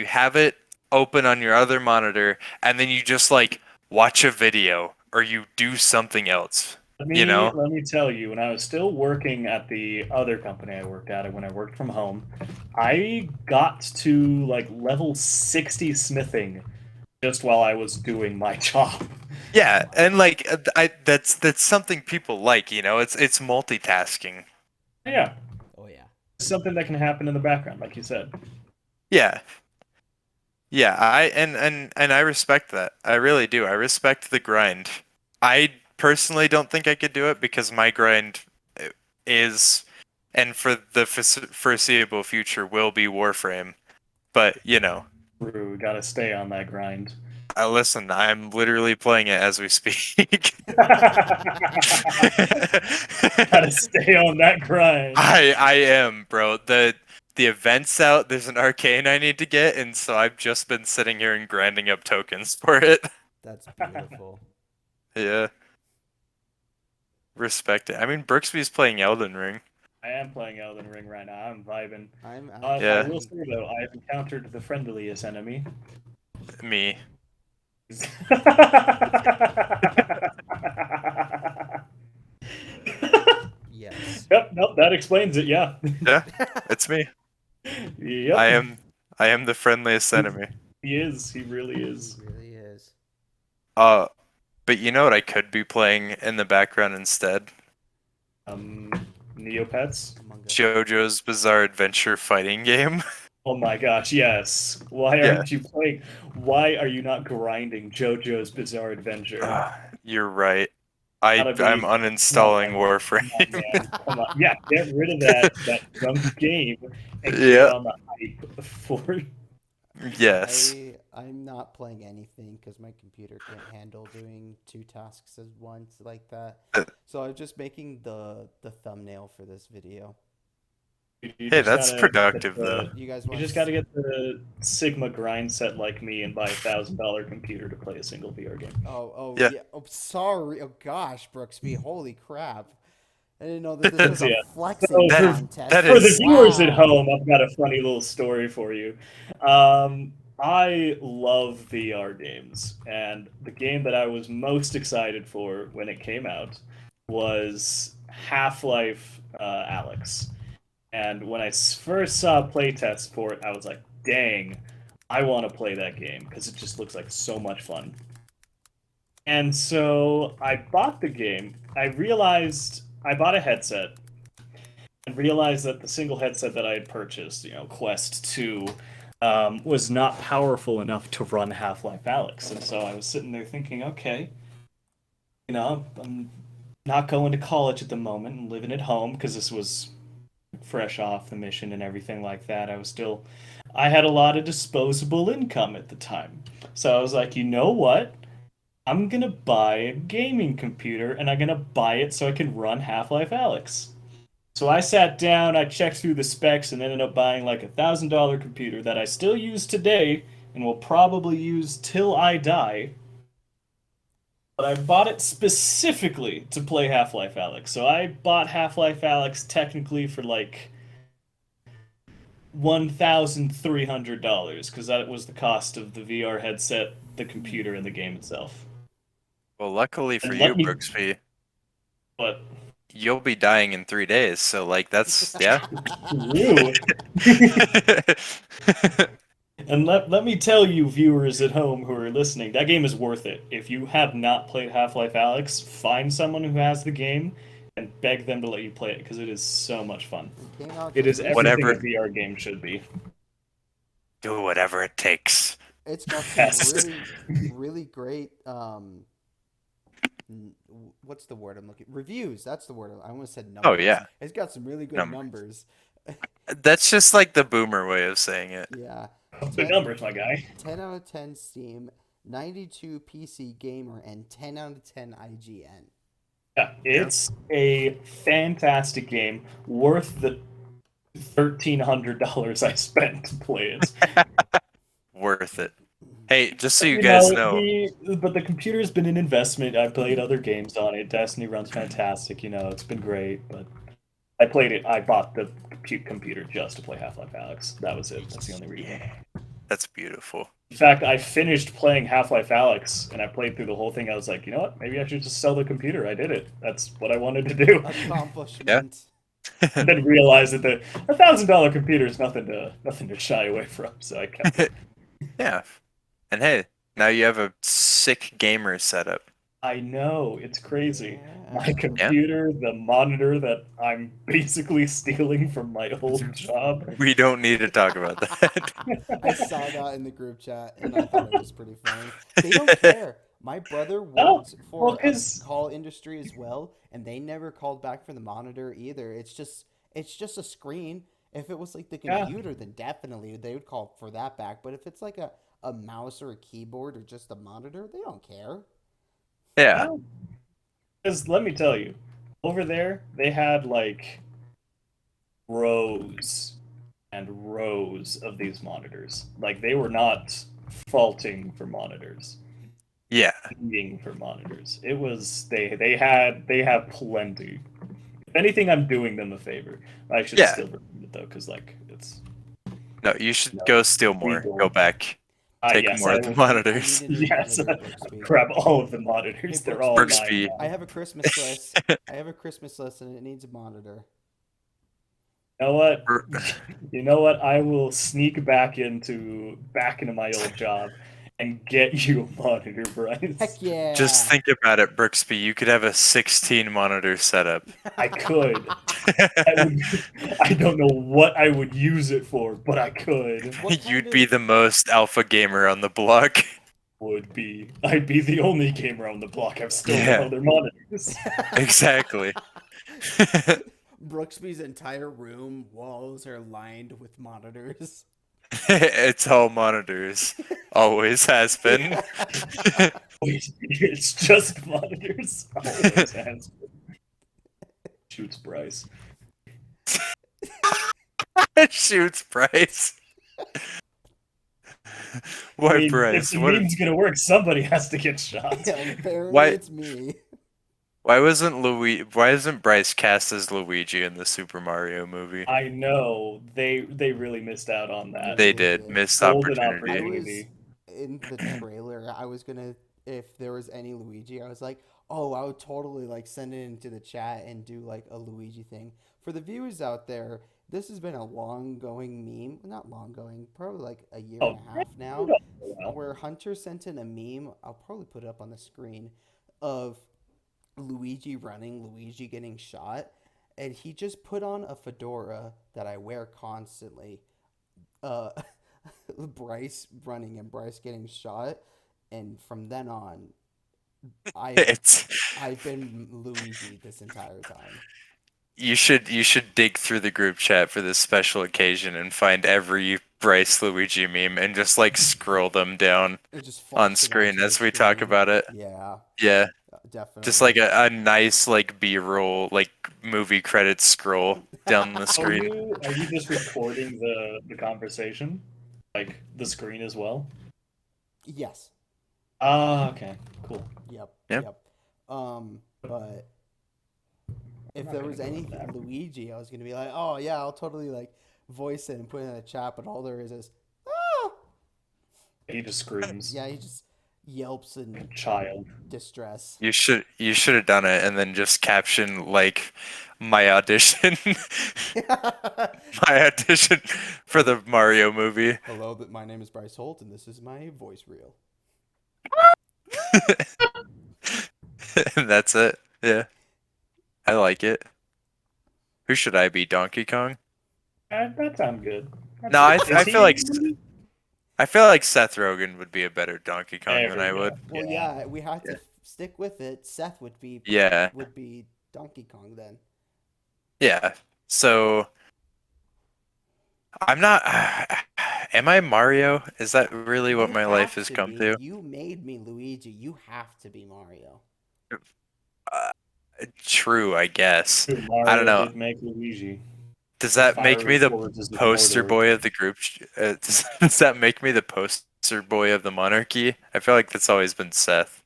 have it open on your other monitor, and then you just, like, watch a video or you do something else.
Let me tell you, when I was still working at the other company I worked at, when I worked from home, I got to like level 60 smithing just while I was doing my job.
Yeah, and like that's something people like, you know. It's multitasking.
Yeah.
Oh yeah.
It's something that can happen in the background, like you said.
Yeah. Yeah, I respect that. I really do. I respect the grind. I personally don't think I could do it because my grind is, and for the foreseeable future, will be Warframe. But, you know.
True, gotta stay on that grind.
Listen, I'm literally playing it as we speak.
Gotta stay on that grind.
I am, bro. The the event's out. There's an arcane I need to get, and so I've just been sitting here and grinding up tokens for it.
That's beautiful.
Yeah. Respect it. I mean, Brooksby's playing Elden Ring.
I am playing Elden Ring right now. I'm vibing.
I'm
I
Yeah.
will say though, I have encountered the friendliest enemy.
Me.
Yes.
Yep, nope, that explains it. Yeah.
Yeah, it's me.
Yep.
I am the friendliest enemy.
He is. He really is.
It really is.
But you know what I could be playing in the background instead?
Neopets.
Among Us.
JoJo's Bizarre Adventure fighting game.
Oh my goch, yes. Why
Yeah.
aren't you playing? Why are you not grinding JoJo's Bizarre Adventure?
You're right.
Gotta be-
I'm uninstalling
Come on,
Warframe.
man. Come on. Yeah, get rid of that junk game and
Yeah.
get on the hype for
Yes.
I'm not playing anything because my computer can't handle doing 2 tasks at once like that. So I'm just making the thumbnail for this video.
You
Hey,
just
that's
gotta
productive
get the-
though.
You guys
You
want?
just gotta get the Sigma grind set like me and buy $1,000 computer to play a single VR game.
Oh
Yeah.
yeah. Oh, sorry. Oh gosh, Brooksby. Holy crap! I didn't know that this was a
Yeah.
flexing
So for-
contest.
that
For the
is-
viewers at
Wow.
home, I've got a funny little story for you. I love VR games, and the game that I was most excited for when it came out was Half-Life Alyx. And when I first saw a playtest for it, I was like, dang, I want to play that game, because it just looks like so much fun. And so I bought the game. I bought a headset, and realized that the single headset that I had purchased, Quest 2, was not powerful enough to run Half-Life Alyx. And so I was sitting there thinking, okay, I'm not going to college at the moment and living at home because this was fresh off the mission and everything like that. I had a lot of disposable income at the time. So I was like, you know what? I'm going to buy a gaming computer and I'm going to buy it so I can run Half-Life Alyx. So I sat down, I checked through the specs, and ended up buying like $1,000 computer that I still use today and will probably use till I die. But I bought it specifically to play Half-Life Alyx. So I bought Half-Life Alyx technically for like $1,300 because that was the cost of the VR headset, the computer, and the game itself.
Well, luckily for
And
you,
let me-
Brooksby,
But
you'll be dying in 3 days. So like that's yeah.
Ooh. And let me tell you, viewers at home who are listening, that game is worth it. If you have not played Half-Life Alyx, find someone who has the game and beg them to let you play it because it is so much fun.
It came out
It is
just
everything
Whatever-
a VR game should be.
Do whatever it takes.
It's got some
Yes.
really great what's the word I'm looking? Reviews. That's the word. I almost said numbers.
Oh yeah,
It's got some really good
Numbers.
numbers.
that's just like the boomer way of saying it.
Yeah.
The numbers, my guy.
10 out of 10 Steam, 92 PC Gamer, and 10 out of 10 IGN.
Yeah, it's a fantastic game, worth the $1,300 I spent to play it.
Worth it. Hey, just so you guys know,
But the computer's been an investment. I played other games on it. Destiny runs fantastic. It's been great. But I played it. I bought the computer just to play Half-Life Alyx. That was it. That's the only reason.
yeah, that's beautiful.
In fact, I finished playing Half-Life Alyx, and I played through the whole thing. I was like, you know what? Maybe I should just sell the computer. I did it. That's what I wanted to do.
Accomplishment.
And then realized that the $1,000 computer is nothing to shy away from. So I kept it.
Yeah, and hey, now you have a sick gamer setup.
I know, it's crazy.
Yeah.
My computer, the monitor that I'm basically stealing from my old job.
We don't need to talk about that.
I saw that in the group chat, and I thought it was pretty funny. They don't care. My brother works for
well,
a
'cause-
call industry as well, and they never called back for the monitor either. It's just a screen. If it was like the
Yeah.
computer, then definitely they would call for that back. But if it's like a mouse or a keyboard or just a monitor, they don't care.
Yeah,
Because let me tell you, over there, they had like rows and rows of these monitors. Like, they were not faulting for monitors,
Yeah.
needing for monitors. It was they have plenty. If anything, I'm doing them a favor. I should
Yeah.
still recommend it though, because like it's
No, you should go steal more.
legal.
Go back. Take
yes,
more
I
of the
will.
I
monitors.
need a new
Yes,
monitor, Brooksby.
grab all of the monitors.
Hey,
They're all
Brooksby.
mine
I
now.
have a Christmas list. I have a Christmas list, and it needs a monitor.
You know what?
Br-
You know what? I will sneak back into my old job and get you a monitor, Bryce.
Heck yeah!
Just think about it, Brooksby. You could have a 16 monitor setup.
I could. I don't know what I would use it for, but I could.
What kind
You'd be
of-
the most alpha gamer on the block.
I'd be the only gamer on the block. I've stolen
Yeah.
other monitors.
Exactly.
Brooksby's entire room walls are lined with monitors.
It's all monitors. Always has been.
Wait, it's just monitors. Always has been. Shoots Bryce.
Shoots Bryce. Why
I mean, if
Bryce?
the
What?
meme's gonna work, somebody has to get shot.
Yeah, apparently
Why-
it's me.
Why wasn't Bryce cast as Luigi in the Super Mario movie?
I know they really missed out on that.
They
really
did.
did.
Missed
Golden
opportunity.
In the trailer, I was gonna, if there was any Luigi, I was like, oh, I would totally like send it into the chat and do like a Luigi thing. For the viewers out there, this has been a long going meme. Not long going, probably like a year and a half now. Where Hunter sent in a meme, I'll probably put it up on the screen, of Luigi running, Luigi getting shot, and he just put on a fedora that I wear constantly. Bryce running and Bryce getting shot, and from then on, I've been Luigi this entire time.
You should dig through the group chat for this special occasion and find every Bryce Luigi meme and just like scroll them down
It just
on
flashes
screen
onto the
as we talk
screen.
about it.
Yeah,
Yeah.
definitely.
Just like a nice like B-roll like movie credits scroll down the screen.
Are you just recording the conversation, like the screen as well?
Yes.
Ah, okay, cool.
Yep.
Yep.
But if
not
there
gonna
was
go with
anything
that.
Luigi, I was gonna be like, oh yeah, I'll totally like voice it and put it in the chat. But all there is ah!
He just screams.
Yeah, he just yelps in
Child.
distress.
You should have done it and then just caption like my audition my audition for the Mario movie.
Hello, but my name is Bryce Holt, and this is my voice reel.
And that's it. Yeah. I like it. Who should I be? Donkey Kong?
That sounds good.
No, I
Is
feel like
he-
Seth Rogen would be a better Donkey Kong
There
than
we
I
go.
would.
Well, yeah, we have to stick with it. Seth would be
Yeah.
Donkey Kong then.
Yeah. So I'm not am I Mario? Is that really what
You
my life
have
has come
be.
to?
You made me Luigi. You have to be Mario.
True, I guess.
Dude, Mario
I don't know.
Did make Luigi.
Does that make
Fiery
me the
swords is
poster
Mordor.
boy of the group? Does that make me the poster boy of the monarchy? I feel like that's always been Seth.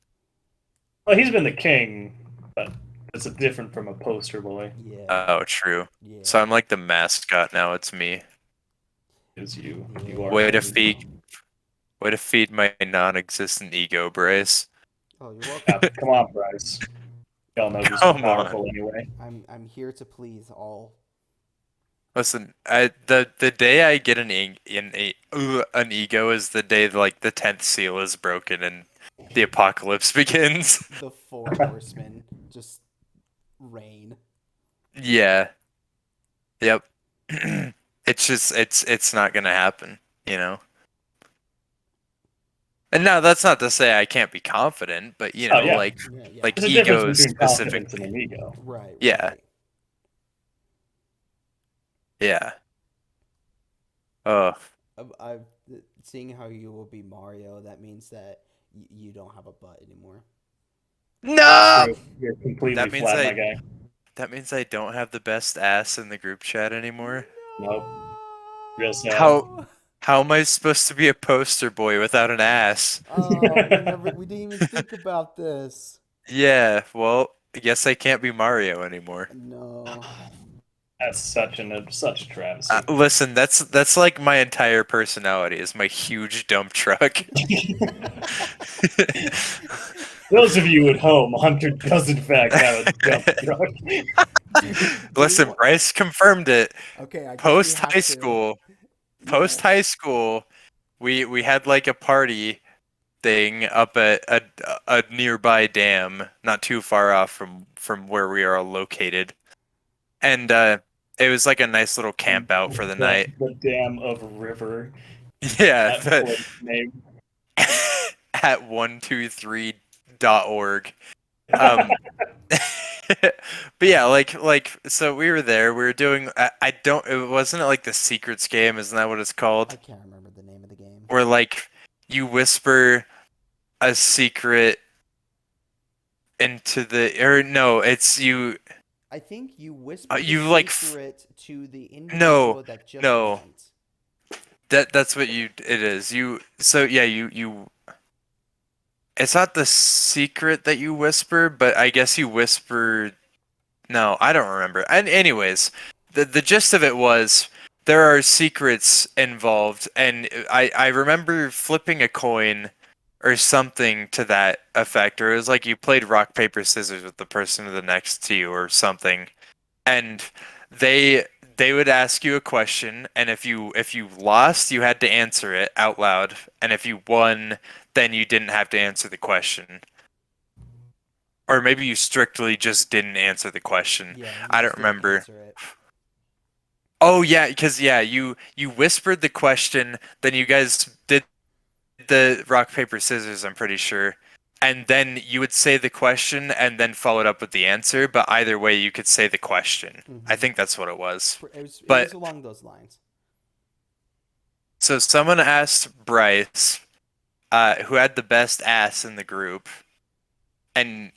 Well, he's been the king, but it's a different from a poster boy.
Yeah.
Oh, true.
Yeah.
So I'm like the mascot now. It's me.
Is you?
Yeah.
You are.
Way to
Luigi.
feed my non-existent ego, Bryce.
Oh, you're welcome.
Yeah, come on, Bryce. Y'all know who's
Come
powerful anyway.
I'm here to please all.
Listen, the day I get an ego is the day like the 10th seal is broken and the apocalypse begins.
The four horsemen just reign.
Yeah. Yep. It's just it's not gonna happen, you know. And now that's not to say I can't be confident, but you know,
Oh, yeah.
like
Yeah.
like
There's a
ego
difference between confidence and
specifically.
an ego.
Right.
Yeah.
Right.
Yeah. Oh,
I've seeing how you will be Mario. That means that you don't have a butt anymore.
no!
You're completely
That means
flat,
I-
my guy.
That means I don't have the best ass in the group chat anymore.
Nope. Real sad.
How am I supposed to be a poster boy without an ass?
Oh, we didn't even think about this.
Yeah, well, I guess I can't be Mario anymore.
No.
That's such a travesty.
Listen, that's like my entire personality is my huge dump truck.
Those of you at home, Hunter does in fact have a dump truck.
Listen, Bryce confirmed it.
Okay, I guess we
Post
have
high
to.
school,
Yeah.
we had like a party thing up at a nearby dam, not too far off from where we are located, and it was like a nice little camp out for the night.
The dam of river.
Yeah,
That place name.
at 123.org. Um, but yeah, so we were there. We were doing. I don't. It wasn't it like the secrets game? Isn't that what it's
I
called?
can't remember the name of the game.
Where like you whisper a secret into the or no, it's you.
I think you whisper
You
the
like
secret to the individual that just
no.
went.
That's what it is. So yeah, you it's not the secret that you whisper, but I guess you whisper. No, I don't remember. And anyways, the gist of it was there are secrets involved, and I remember flipping a coin or something to that effect, or it was like you played rock paper scissors with the person to the next to you or something, and they would ask you a question, and if you lost, you had to answer it out loud, and if you won, then you didn't have to answer the question. Or maybe you strictly just didn't answer the question.
Yeah, you
I
just
don't
didn't
remember.
answer it.
Oh yeah, because yeah, you whispered the question, then you guys did the rock paper scissors, I'm pretty sure, and then you would say the question and then follow it up with the answer. But either way, you could say the question. I think that's what it was.
It was
But
along those lines.
so someone asked Bryce, who had the best ass in the group, and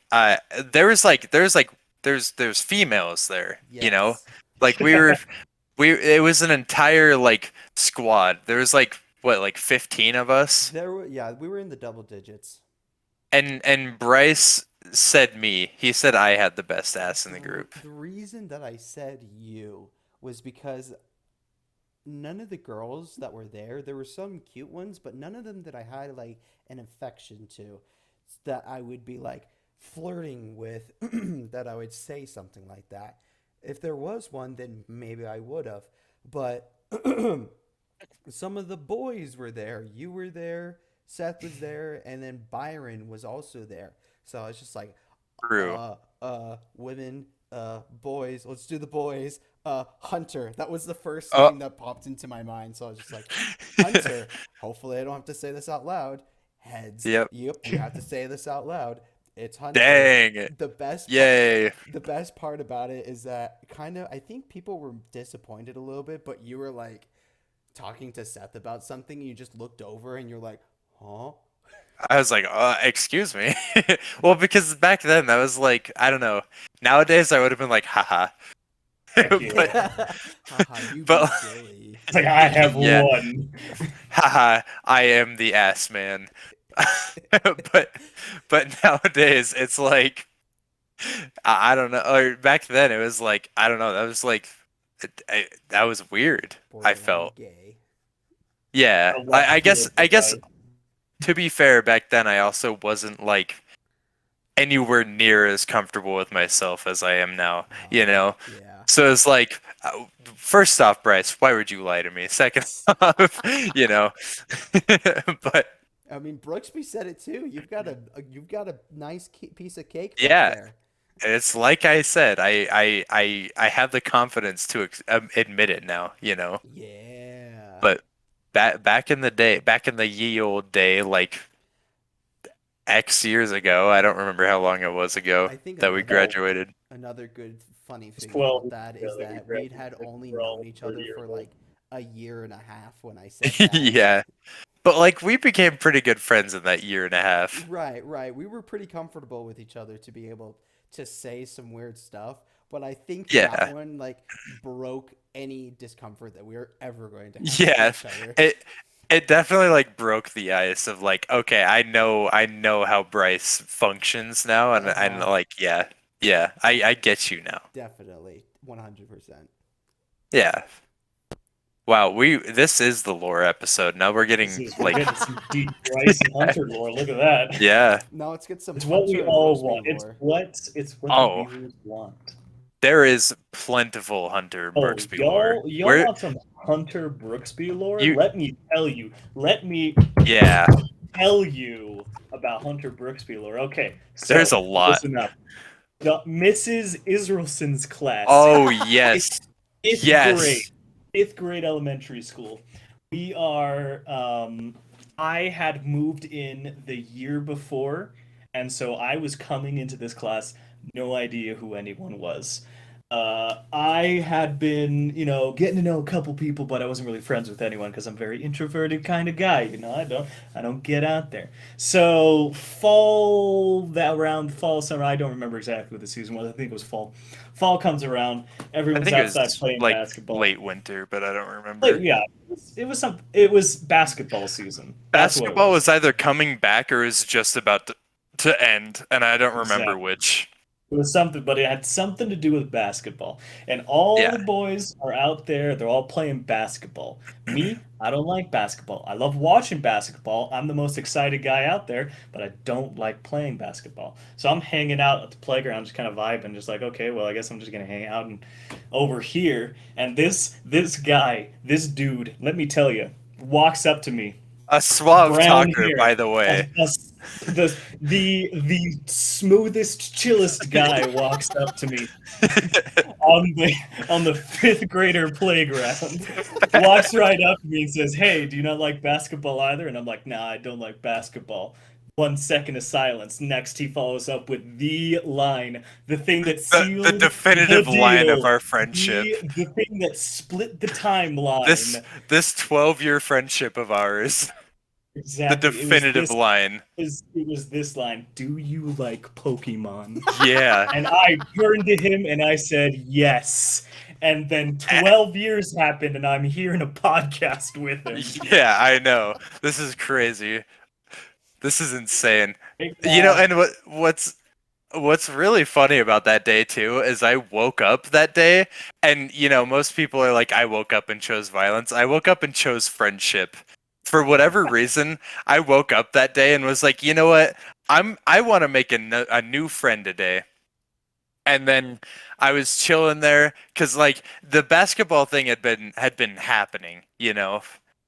there's females there, you know,
Yes.
like it was an entire like squad. There was like what, like 15 of us,
We were in the double digits.
and Bryce said me. He said I had the best ass in the group.
The reason that I said you was because none of the girls that were there were some cute ones, but none of them that I had like an affection to, that I would be like flirting with, that I would say something like that. If there was one, then maybe I would have. But some of the boys were there. You were there, Seth was there, and then Byron was also there. So I was just like,
True.
women, boys, let's do the boys. Hunter. That was the first
Oh.
name that popped into my mind. So I was just like, Hunter. Hopefully I don't have to say this out loud. Heads.
Yep.
You have to say this out loud. It's Hunter.
Dang.
The best.
Yay.
The best part about it is that I think people were disappointed a little bit, but you were like talking to Seth about something. And you just looked over and you're like, huh?
I was like, excuse me. Well, because back then that was like, I don't know. Nowadays I would have been like, haha. But
Haha, you
but-
be silly.
It's like I have
Yeah.
one.
haha, I am the ass man. but nowadays it's like I don't know. Or back then it was like, I don't know. That was like that was weird. I
Borderline
felt.
gay.
Yeah.
A lot
I guess
of guys.
to be fair, back then I also wasn't like anywhere near as comfortable with myself as I am now, you know?
Yeah.
So it's like, first off, Bryce, why would you lie to me? Second off, you know, but
I mean, Brooksby said it too. You've got a nice piece of cake.
Yeah.
Back there.
it's like I said, I have the confidence to admit it now, you know?
Yeah.
But back in the day, back in the ye old day, like X years ago, I don't remember how long it was ago
I think
that we
another-
graduated.
Another good funny thing
12
about that is
yeah,
that
we
we'd had
graduated
only
for all
known each other
30 years
for
old.
like a year and a half when I said that.
Yeah. But like we became pretty good friends in that year and a half.
Right. We were pretty comfortable with each other to be able to say some weird stuff, but I think
Yeah.
that one like broke any discomfort that we were ever going to have
Yeah,
with each other.
it definitely like broke the ice of like, okay, I know how Bryce functions now, and
Uh-huh.
like, yeah, I get you now.
Definitely, 100%.
Yeah. Wow, this is the lore episode. Now we're getting
We're
like,
getting some deep Bryce and Hunter lore. Look at that.
yeah.
Now let's get some
It's what we
Hunter and
all
Brooksby
want.
lore.
It's what the
Oh,
viewers want.
there is plentiful Hunter
Oh,
Brooksby lore.
y'all
Where
want some Hunter Brooksby lore?
you,
Let me tell you. Let me
yeah,
tell you about Hunter Brooksby lore. Okay,
there's
so
a lot.
listen up. Mrs. Israelson's class,
Oh yes,
fifth grade,
yes.
fifth grade elementary school. We are. I had moved in the year before, and so I was coming into this class, no idea who anyone was. I had been, getting to know a couple people, but I wasn't really friends with anyone because I'm a very introverted kind of guy. I don't get out there. So fall, summer, I don't remember exactly what the season was. I think it was fall. Fall comes around.
I
Everyone's
think it
outside
was
playing
like
basketball.
late winter, but I don't
Like,
remember.
yeah, it was basketball season. That's what it
Basketball
was.
was either coming back or was just about to end, and I don't remember
Exactly.
which.
It was something, but it had something to do with basketball. And all
Yeah.
the boys are out there, they're all playing basketball. Me, I don't like basketball. I love watching basketball. I'm the most excited guy out there, but I don't like playing basketball. So I'm hanging out at the playground, just kind of vibing, just like, okay, well, I guess I'm just gonna hang out and over here. And this guy, this dude, let me tell you, walks up to me,
A suave
brown
talker,
hair,
by the way.
the smoothest, chillest guy walks up to me on the fifth grader playground, walks right up to me and says, "Hey, do you not like basketball either?" And I'm like, "Nah, I don't like basketball." 1 second of silence. Next, he follows up with the line, the thing that
The
sealed the
definitive line of
deal,
our friendship.
the thing that split the
This
timeline.
this 12-year friendship of ours. The
Exactly.
definitive line.
It was this line. Do you like Pokemon?
Yeah.
And I turned to him and I said yes. And then 12 years happened and I'm here in a podcast with him.
Yeah, I know. This is crazy. This is insane.
Big
And what's really funny about that day too is I woke up that day and most people are like, I woke up and chose violence. I woke up and chose friendship. For whatever reason, I woke up that day and was like, you know what? I want to make a new friend today. And then I was chilling there because like the basketball thing had been happening,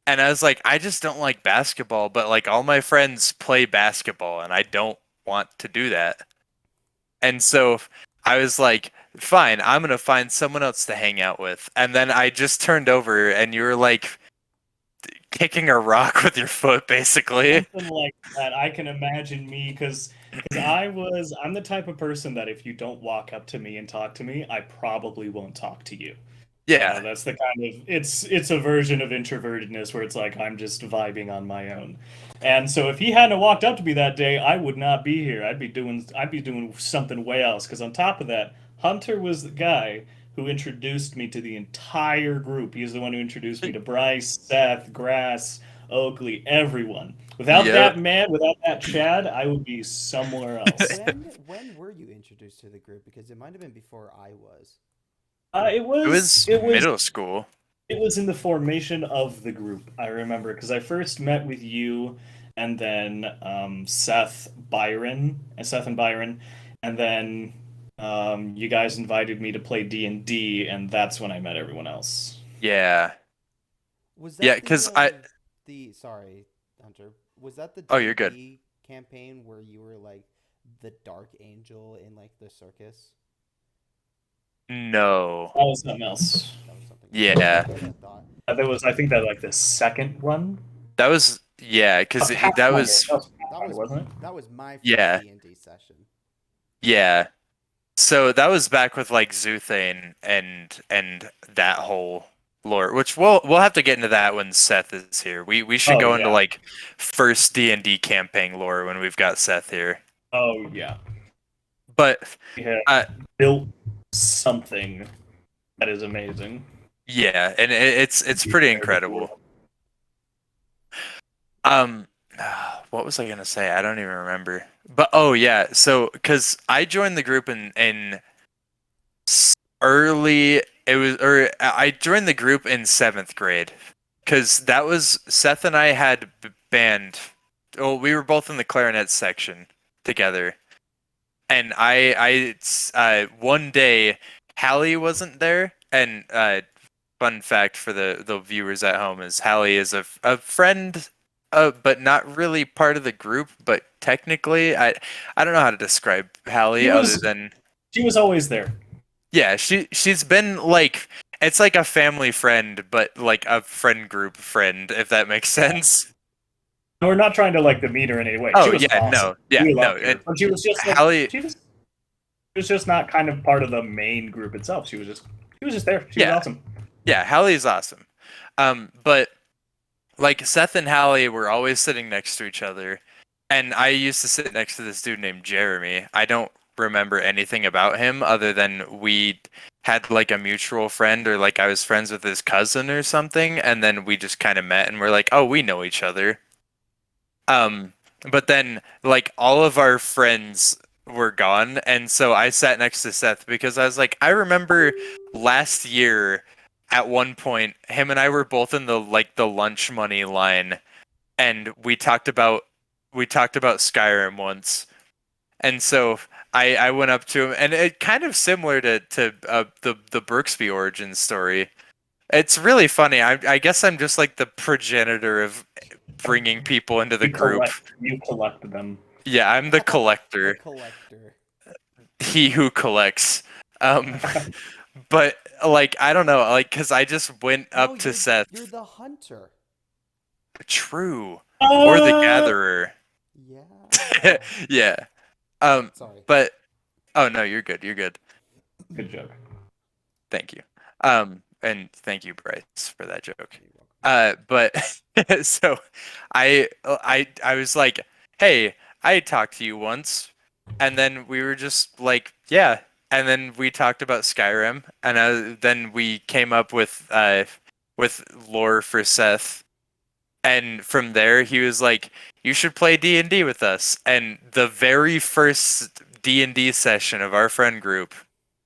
and I was like, I just don't like basketball, but like all my friends play basketball and I don't want to do that. And so I was like, fine, I'm gonna find someone else to hang out with. And then I just turned over and you were like kicking a rock with your foot, basically.
something like that. I can imagine me because I'm the type of person that if you don't walk up to me and talk to me, I probably won't talk to you.
Yeah.
That's the kind of it's a version of introvertedness where it's like I'm just vibing on my own. And so if he hadn't walked up to me that day, I would not be here. I'd be doing something way else. Because on top of that, Hunter was the guy who introduced me to the entire group. He's the one who introduced me to Bryce, Seth, Grass, Oakley, everyone. Without
Yep.
that man, without that Chad, I would be somewhere else.
When were you introduced to the group? Because it might have been before I was.
It
It
was
was
it was
middle school.
It was in the formation of the group, I remember, because I first met with you and then Seth and Byron, and then you guys invited me to play D&D, and that's when I met everyone else.
Yeah.
Was
Yeah,
that
because I
sorry, Hunter. Was that the
Oh, you're good.
D&D campaign where you were like the Dark Angel in like the circus?
No.
That was something else.
That was something else.
Yeah.
That's what I thought.
That was, I think, that like the second one.
That was because that
Pathfinder.
was
That was
That
Pathfinder,
was
wasn't it?
that was my first
Yeah.
D&D session.
yeah. So that was back with like Zuthane and that whole lore, which we'll have to get into that when Seth is here. We should
Oh,
go into
yeah.
like first D&D campaign lore when we've got Seth here.
Oh yeah.
But
We have
uh,
built something that is amazing.
Yeah, and it's pretty incredible. Um, what was I gonna say? I don't even remember. But oh yeah, so because I joined the group in early, it was or I joined the group in seventh grade, because that was Seth and I had band. Oh, we were both in the clarinet section together, and one day Hallie wasn't there, and fun fact for the viewers at home is Hallie is a friend, but not really part of the group. But technically, I don't know how to describe Hallie other than
She was always there.
yeah, she's been like it's like a family friend, but like a friend group friend, if that makes sense.
We're not trying to like demean her in any way.
Oh
She was
yeah,
awesome.
yeah,
We
no.
loved her. But she was just like
Hallie,
she was just not kind of part of the main group itself. She was just there. She was
yeah,
awesome.
yeah, Hallie's awesome. But like Seth and Hallie were always sitting next to each other, and I used to sit next to this dude named Jeremy. I don't remember anything about him other than we had like a mutual friend, or like I was friends with his cousin or something, and then we just kind of met and we're like, oh, we know each other. Um, but then like all of our friends were gone, and so I sat next to Seth because I was like, I remember last year at one point him and I were both in the lunch money line, and we talked about Skyrim once. And so I went up to him, and it kind of similar to the Brooksby origin story. It's really funny. I guess I'm just like the progenitor of bringing people into the group.
You collect them.
Yeah, I'm the
The
collector.
collector.
He who collects. Um, but like I don't know, like because I just went up
No,
to Seth.
You're the hunter.
True. Or the gatherer.
Yeah.
Yeah.
Sorry.
But oh no, you're good. You're good.
Good joke.
Thank you. And thank you, Bryce, for that joke.
You're welcome.
But so I was like, hey, I talked to you once, and then we were just like, yeah, and then we talked about Skyrim, and then we came up with lore for Seth, and from there he was like, you should play D&D with us, and the very first D&D session of our friend group,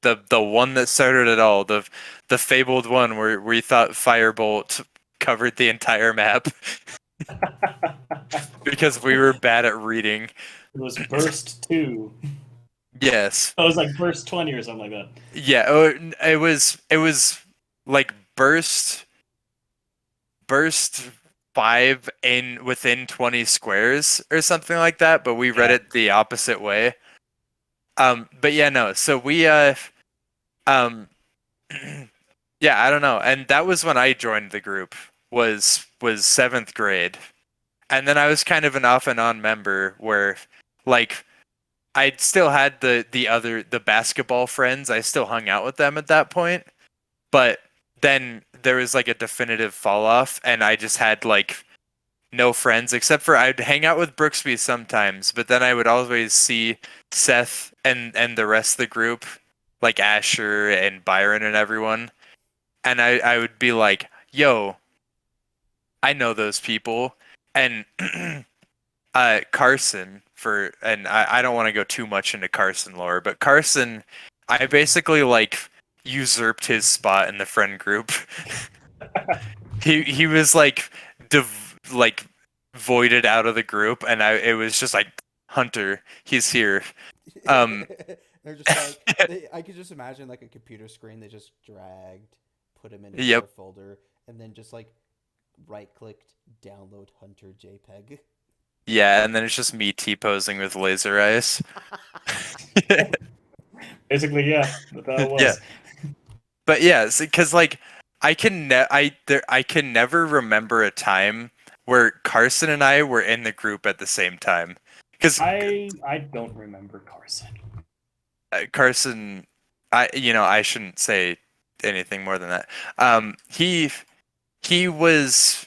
the one that started it all, the fabled one where we thought Firebolt covered the entire map because we were bad at reading.
It was burst 2.
Yes.
It was like burst 20 or something like that.
Yeah, it was like burst 5 in within 20 squares or something like that, but we read it the opposite way. But yeah, no. So we yeah, I don't know. And that was when I joined the group, was seventh grade. And then I was kind of an off and on member where like I still had the basketball friends. I still hung out with them at that point. But then there was like a definitive fall off, and I just had like no friends except for I'd hang out with Brooksby sometimes, but then I would always see Seth and the rest of the group, like Asher and Byron and everyone. And I would be like, yo, I know those people. And Carson, and I don't want to go too much into Carson lore, but Carson, I basically like usurped his spot in the friend group. He was like like voided out of the group, and it was just like, Hunter, he's here.
They're just like I could just imagine like a computer screen they just dragged, put him in a
Yep.
folder, and then just like right clicked, download Hunter JPEG.
Yeah, and then it's just me T-posing with laser eyes.
Basically, yeah. That's how it was.
Yeah. But yeah, because like I can never remember a time where Carson and I were in the group at the same time. Because
I don't remember Carson.
Carson, I shouldn't say anything more than that. He was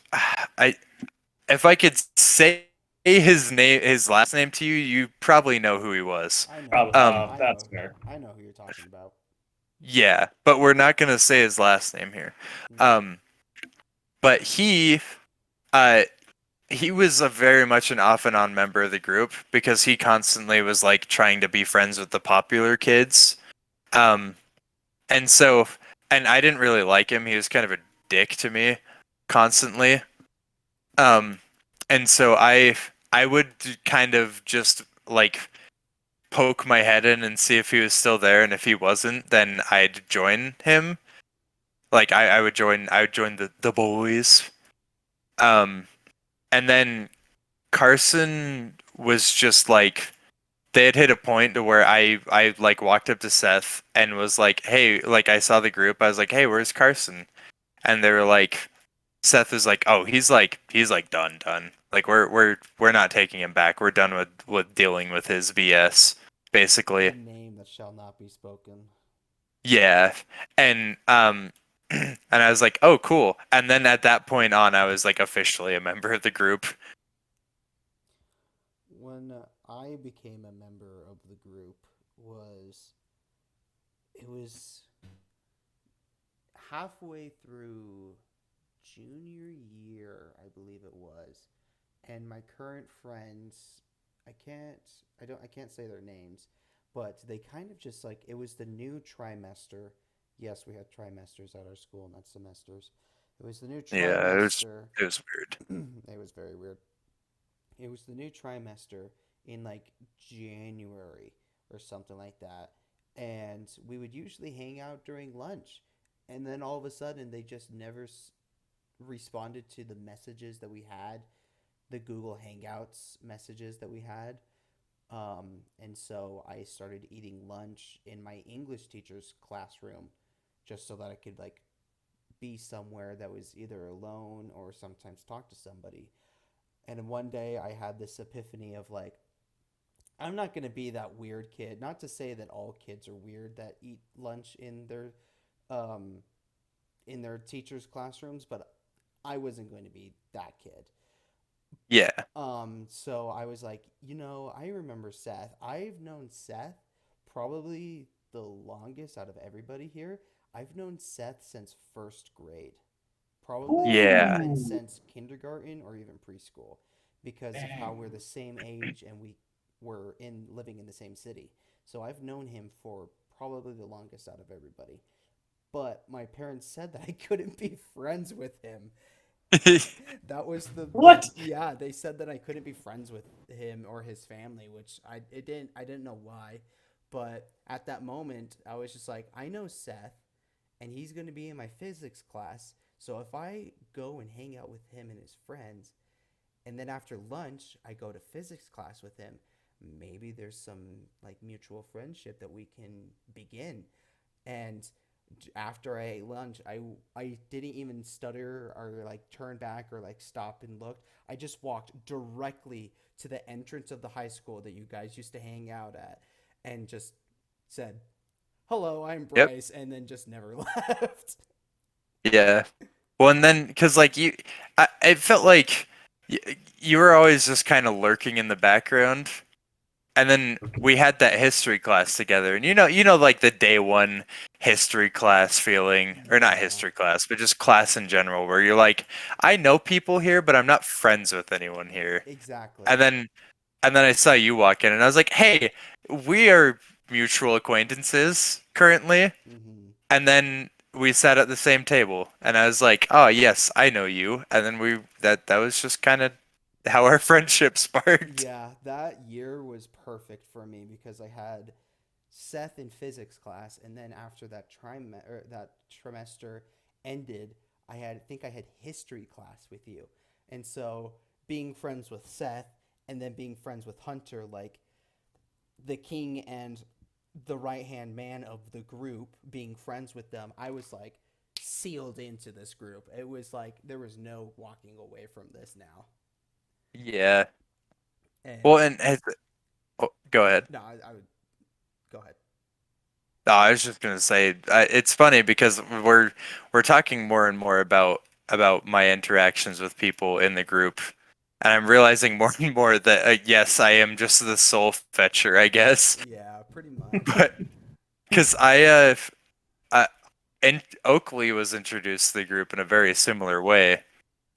if I could say his last name to you, you probably know who he was.
I know.
Probably,
I
that's
know.
fair.
I know who you're talking about.
Yeah, but we're not gonna say his last name here.
Mhm.
Um, but uh, he was a very much an off and on member of the group because he constantly was like trying to be friends with the popular kids. Um, and so, and I didn't really like him. He was kind of a dick to me constantly. Um, and so I would kind of just like poke my head in and see if he was still there, and if he wasn't, then I'd join him. Like I would join the boys. Um, and then Carson was just like they had hit a point to where I like walked up to Seth and was like, "Hey," like I saw the group. I was like, "Hey, where's Carson?" And they were like, Seth is like, "Oh, he's like done. Like we're not taking him back. We're done with dealing with his BS,
The
basically."
name that shall not be spoken.
Yeah. And and I was like, "Oh, cool." And then at that point on, I was like officially a member of the group.
When I became a member of the group, was it was halfway through junior year, I believe it was, and my current friends, I can't, I can't say their names, but they kind of just like it was the new trimester. Yes, we had trimesters at our school, not semesters. It was the new
Yeah,
trimester.
it was weird.
It was very weird. It was the new trimester in like January or something like that. And we would usually hang out during lunch. And then all of a sudden, they just never responded to the messages that we had, the Google Hangouts messages that we had. And so I started eating lunch in my English teacher's classroom just so that I could like be somewhere that was either alone or sometimes talk to somebody. And one day I had this epiphany of like, I'm not going to be that weird kid. Not to say that all kids are weird that eat lunch um, in their teachers' classrooms, but I wasn't going to be that kid.
Yeah.
So I was like, I remember Seth. I've known Seth probably the longest out of everybody here. I've known Seth since first grade, probably
Yeah.
even
Ooh.
since kindergarten or even preschool, because of how we're the same age and we were in living in the same city. So I've known him for probably the longest out of everybody. But my parents said that I couldn't be friends with him. That was the
What?
yeah, they said that I couldn't be friends with him or his family, which I didn't know why. But at that moment, I was just like, I know Seth and he's going to be in my physics class. So if I go and hang out with him and his friends, and then after lunch I go to physics class with him, maybe there's some like mutual friendship that we can begin. And after I ate lunch, I didn't even stutter or like turn back or like stop and look. I just walked directly to the entrance of the high school that you guys used to hang out at, and just said, "Hello, I'm
Yep.
Bryce," and then just never left.
Yeah. Well, and then because like it felt like y you were always just kind of lurking in the background, and then we had that history class together, and like the day one history class feeling, or not
Yeah,
history class, but just class in general, where you're like, I know people here, but I'm not friends with anyone here.
exactly.
And then I saw you walk in, and I was like, hey, we are mutual acquaintances currently.
Hmm.
And then we sat at the same table, and I was like, "Oh yes, I know you." And then that was just kind of how our friendship sparked.
Yeah, that year was perfect for me because I had Seth in physics class, and then after that trimester ended, I think I had history class with you, and so being friends with Seth and then being friends with Hunter, like the king and the right hand man of the group, being friends with them, I was like sealed into this group. It was like there was no walking away from this now.
Yeah. Well,
And
and oh, go ahead.
no, I would go ahead.
No, I was just gonna say it's funny because we're talking more and more about my interactions with people in the group, and I'm realizing more and more that yes, I am just the soul fetcher, I guess.
Yeah, pretty much.
But because and Oakley was introduced to the group in a very similar way,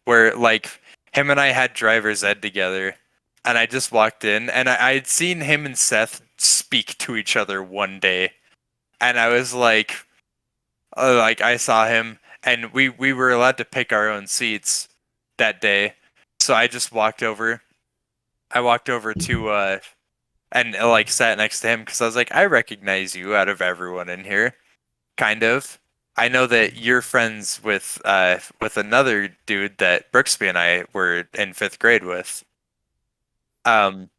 where like him and I had driver's ed together, and I just walked in, and I'd seen him and Seth speak to each other one day, and I was like I saw him, and we were allowed to pick our own seats that day, so I just walked over. I walked over to and like sat next to him because I was like, I recognize you out of everyone in here, kind of. I know that you're friends with another dude that Brooksby and I were in fifth grade with. Um,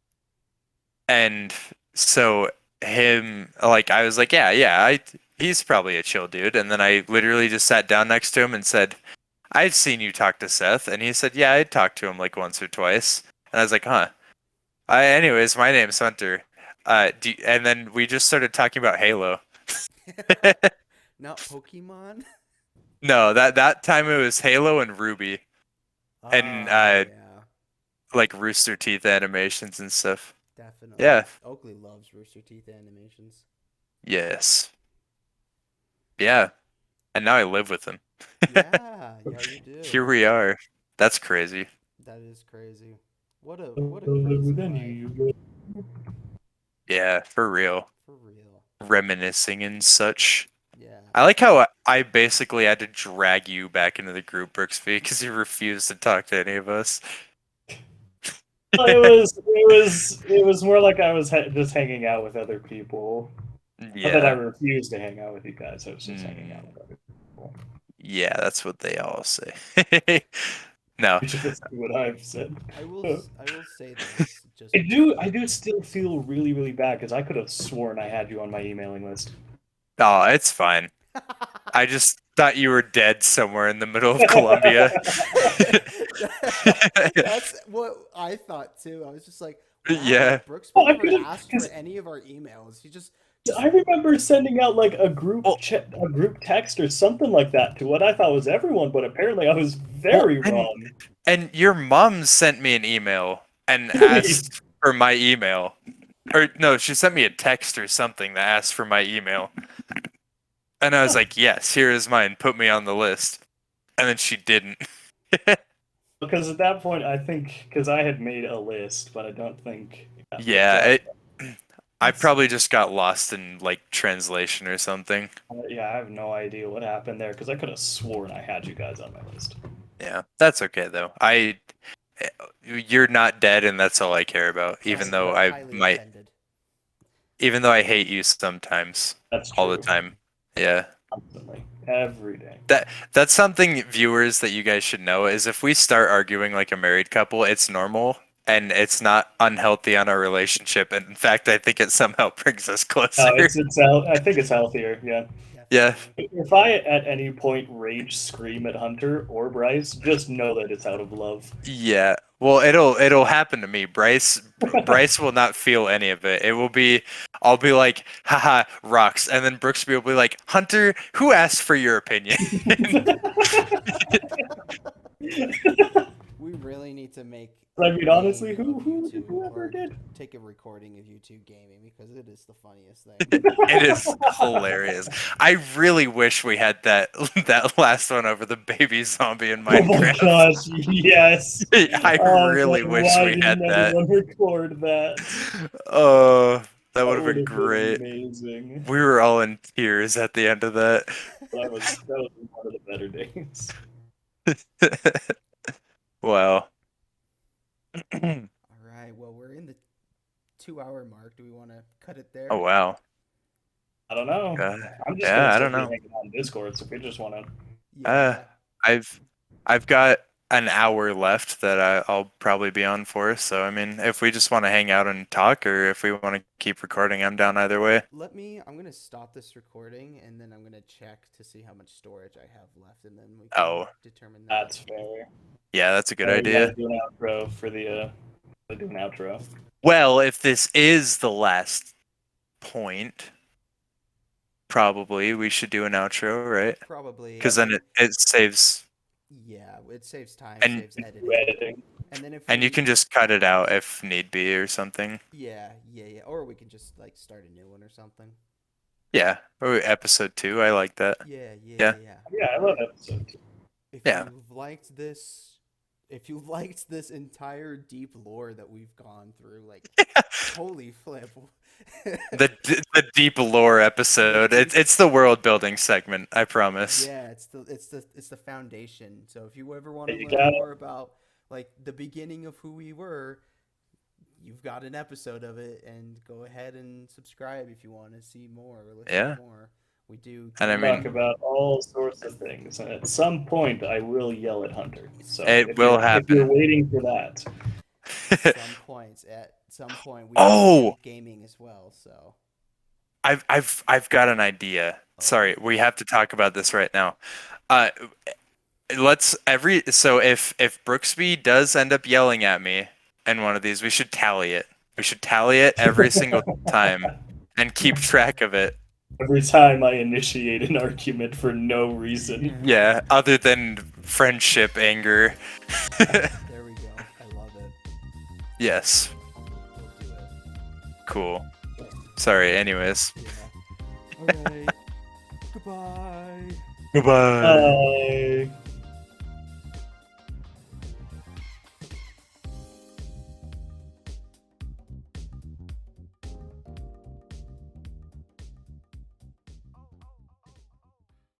and so him, like, I was like, he's probably a chill dude. And then I literally just sat down next to him and said, I've seen you talk to Seth. And he said, yeah, I talked to him like once or twice. And I was like, huh. Anyways, my name's Hunter. And then we just started talking about Halo.
Not Pokemon.
No, that time it was Halo and Ruby, and
Yeah,
like Rooster Teeth animations and stuff.
definitely.
Yeah.
Oakley loves Rooster Teeth animations.
Yes. Yeah. And now I live with him.
Yeah, you do.
Here we are. That's crazy.
That is crazy. What a crazy
Then
life.
Yeah, for real.
For real.
Reminiscing and such.
Yeah.
I like how I basically had to drag you back into the group, Brooksby, because you refused to talk to any of us.
It was more like I was just hanging out with other people. Not that I
Yeah.
refused to hang out with you guys. I was just hanging out with other people.
Yeah, that's what they all say. No.
Which is what I've said.
I will say this. Just
I do still feel really, really bad because I could have sworn I had you on my emailing list.
Oh, it's fine. I just thought you were dead somewhere in the middle of Colombia.
That's what I thought too. I was just like, wow,
Yeah.
Brooks
Well, I
never
could've-
asked
'cause-
for any of our emails. He just
I remember sending out like a group
Well-
a group text or something like that to what I thought was everyone, but apparently I was very
Well,
wrong.
And your mom sent me an email and asked for my email. Or no, she sent me a text or something that asked for my email. And I was like, yes, here is mine. Put me on the list. And then she didn't.
Because at that point, I think because I had made a list, but I don't think.
Yeah, I probably just got lost in like translation or something.
Yeah, I have no idea what happened there because I could have sworn I had you guys on my list.
Yeah, that's okay though. You're not dead, and that's all I care about. Even though I
highly
might,
offended.
even though I hate you sometimes,
That's true.
all the time. Yeah.
Constantly, every day.
That's something, viewers, that you guys should know is if we start arguing like a married couple, it's normal and it's not unhealthy on our relationship. And in fact, I think it somehow brings us closer.
No, I think it's healthier. Yeah.
Yeah.
If I at any point rage scream at Hunter or Bryce, just know that it's out of love.
Yeah. Well, it'll happen to me. Bryce will not feel any of it. It will be I'll be like, haha, rocks. And then Brooksby will be like, Hunter, who asked for your opinion?
We really need to make.
I mean, honestly,
game of
whoever
YouTube
did?
or take a recording of YouTube gaming because it is the funniest thing.
It is hilarious. I really wish we had that last one over the baby zombie in
Oh my
Minecraft.
gosh, yes.
I really
God,
wish
why
we had
didn't
that.
anyone record that?
Oh, that would have been
would've
great.
Amazing.
We were all in tears at the end of that.
That was one of the better days.
Wow.
All right. Well, we're in the 2-hour mark. Do we want to cut it there?
Oh wow.
I don't know. I'm just
Yeah, I
gonna
don't know.
hanging out on Discord, so if we just want to.
Yeah.
I've got an hour left that I'll probably be on for. So I mean, if we just want to hang out and talk, or if we want to keep recording, I'm down either way.
I'm gonna stop this recording and then I'm gonna check to see how much storage I have left, and then we can determine that.
That's fair.
Yeah, that's a good
We
idea.
gotta do an outro for the. Do an outro.
Well, if this is the last point, probably we should do an outro, right?
Probably.
Because then it saves,
Yeah, it saves time,
And-
saves editing.
Editing.
And then if
and you
we-
can just cut it out if need be or something.
Yeah. Or we can just like start a new one or something.
Yeah. Or episode 2. I like that.
Yeah, yeah,
Yeah.
yeah.
Yeah, I love episode 2.
If
Yeah.
you've liked this, if you liked this entire deep lore that we've gone through, like, holy flip.
The deep lore episode. It's the world building segment. I promise.
Yeah, it's the foundation. So if you ever want to
You
learn
got
more about like the beginning of who we were, you've got an episode of it, and go ahead and subscribe if you want to see more or listen
Yeah.
to more. We do
And I
We
mean-
talk about all sorts of things, and at some point, I will yell at Hunter. So
It
if
will
you're- If
happen.
you're waiting for that,
at some point we
Oh!
do gaming as well. So
I've got an idea. Sorry, we have to talk about this right now. So if Brooksby does end up yelling at me in one of these, we should tally it. We should tally it every single time and keep track of it.
every time I initiate an argument for no reason.
Yeah, other than friendship, anger.
there we go. I love it.
Yes,
We'll do it.
cool. Sorry, anyways.
Yeah. All right. Goodbye.
Goodbye.
Bye.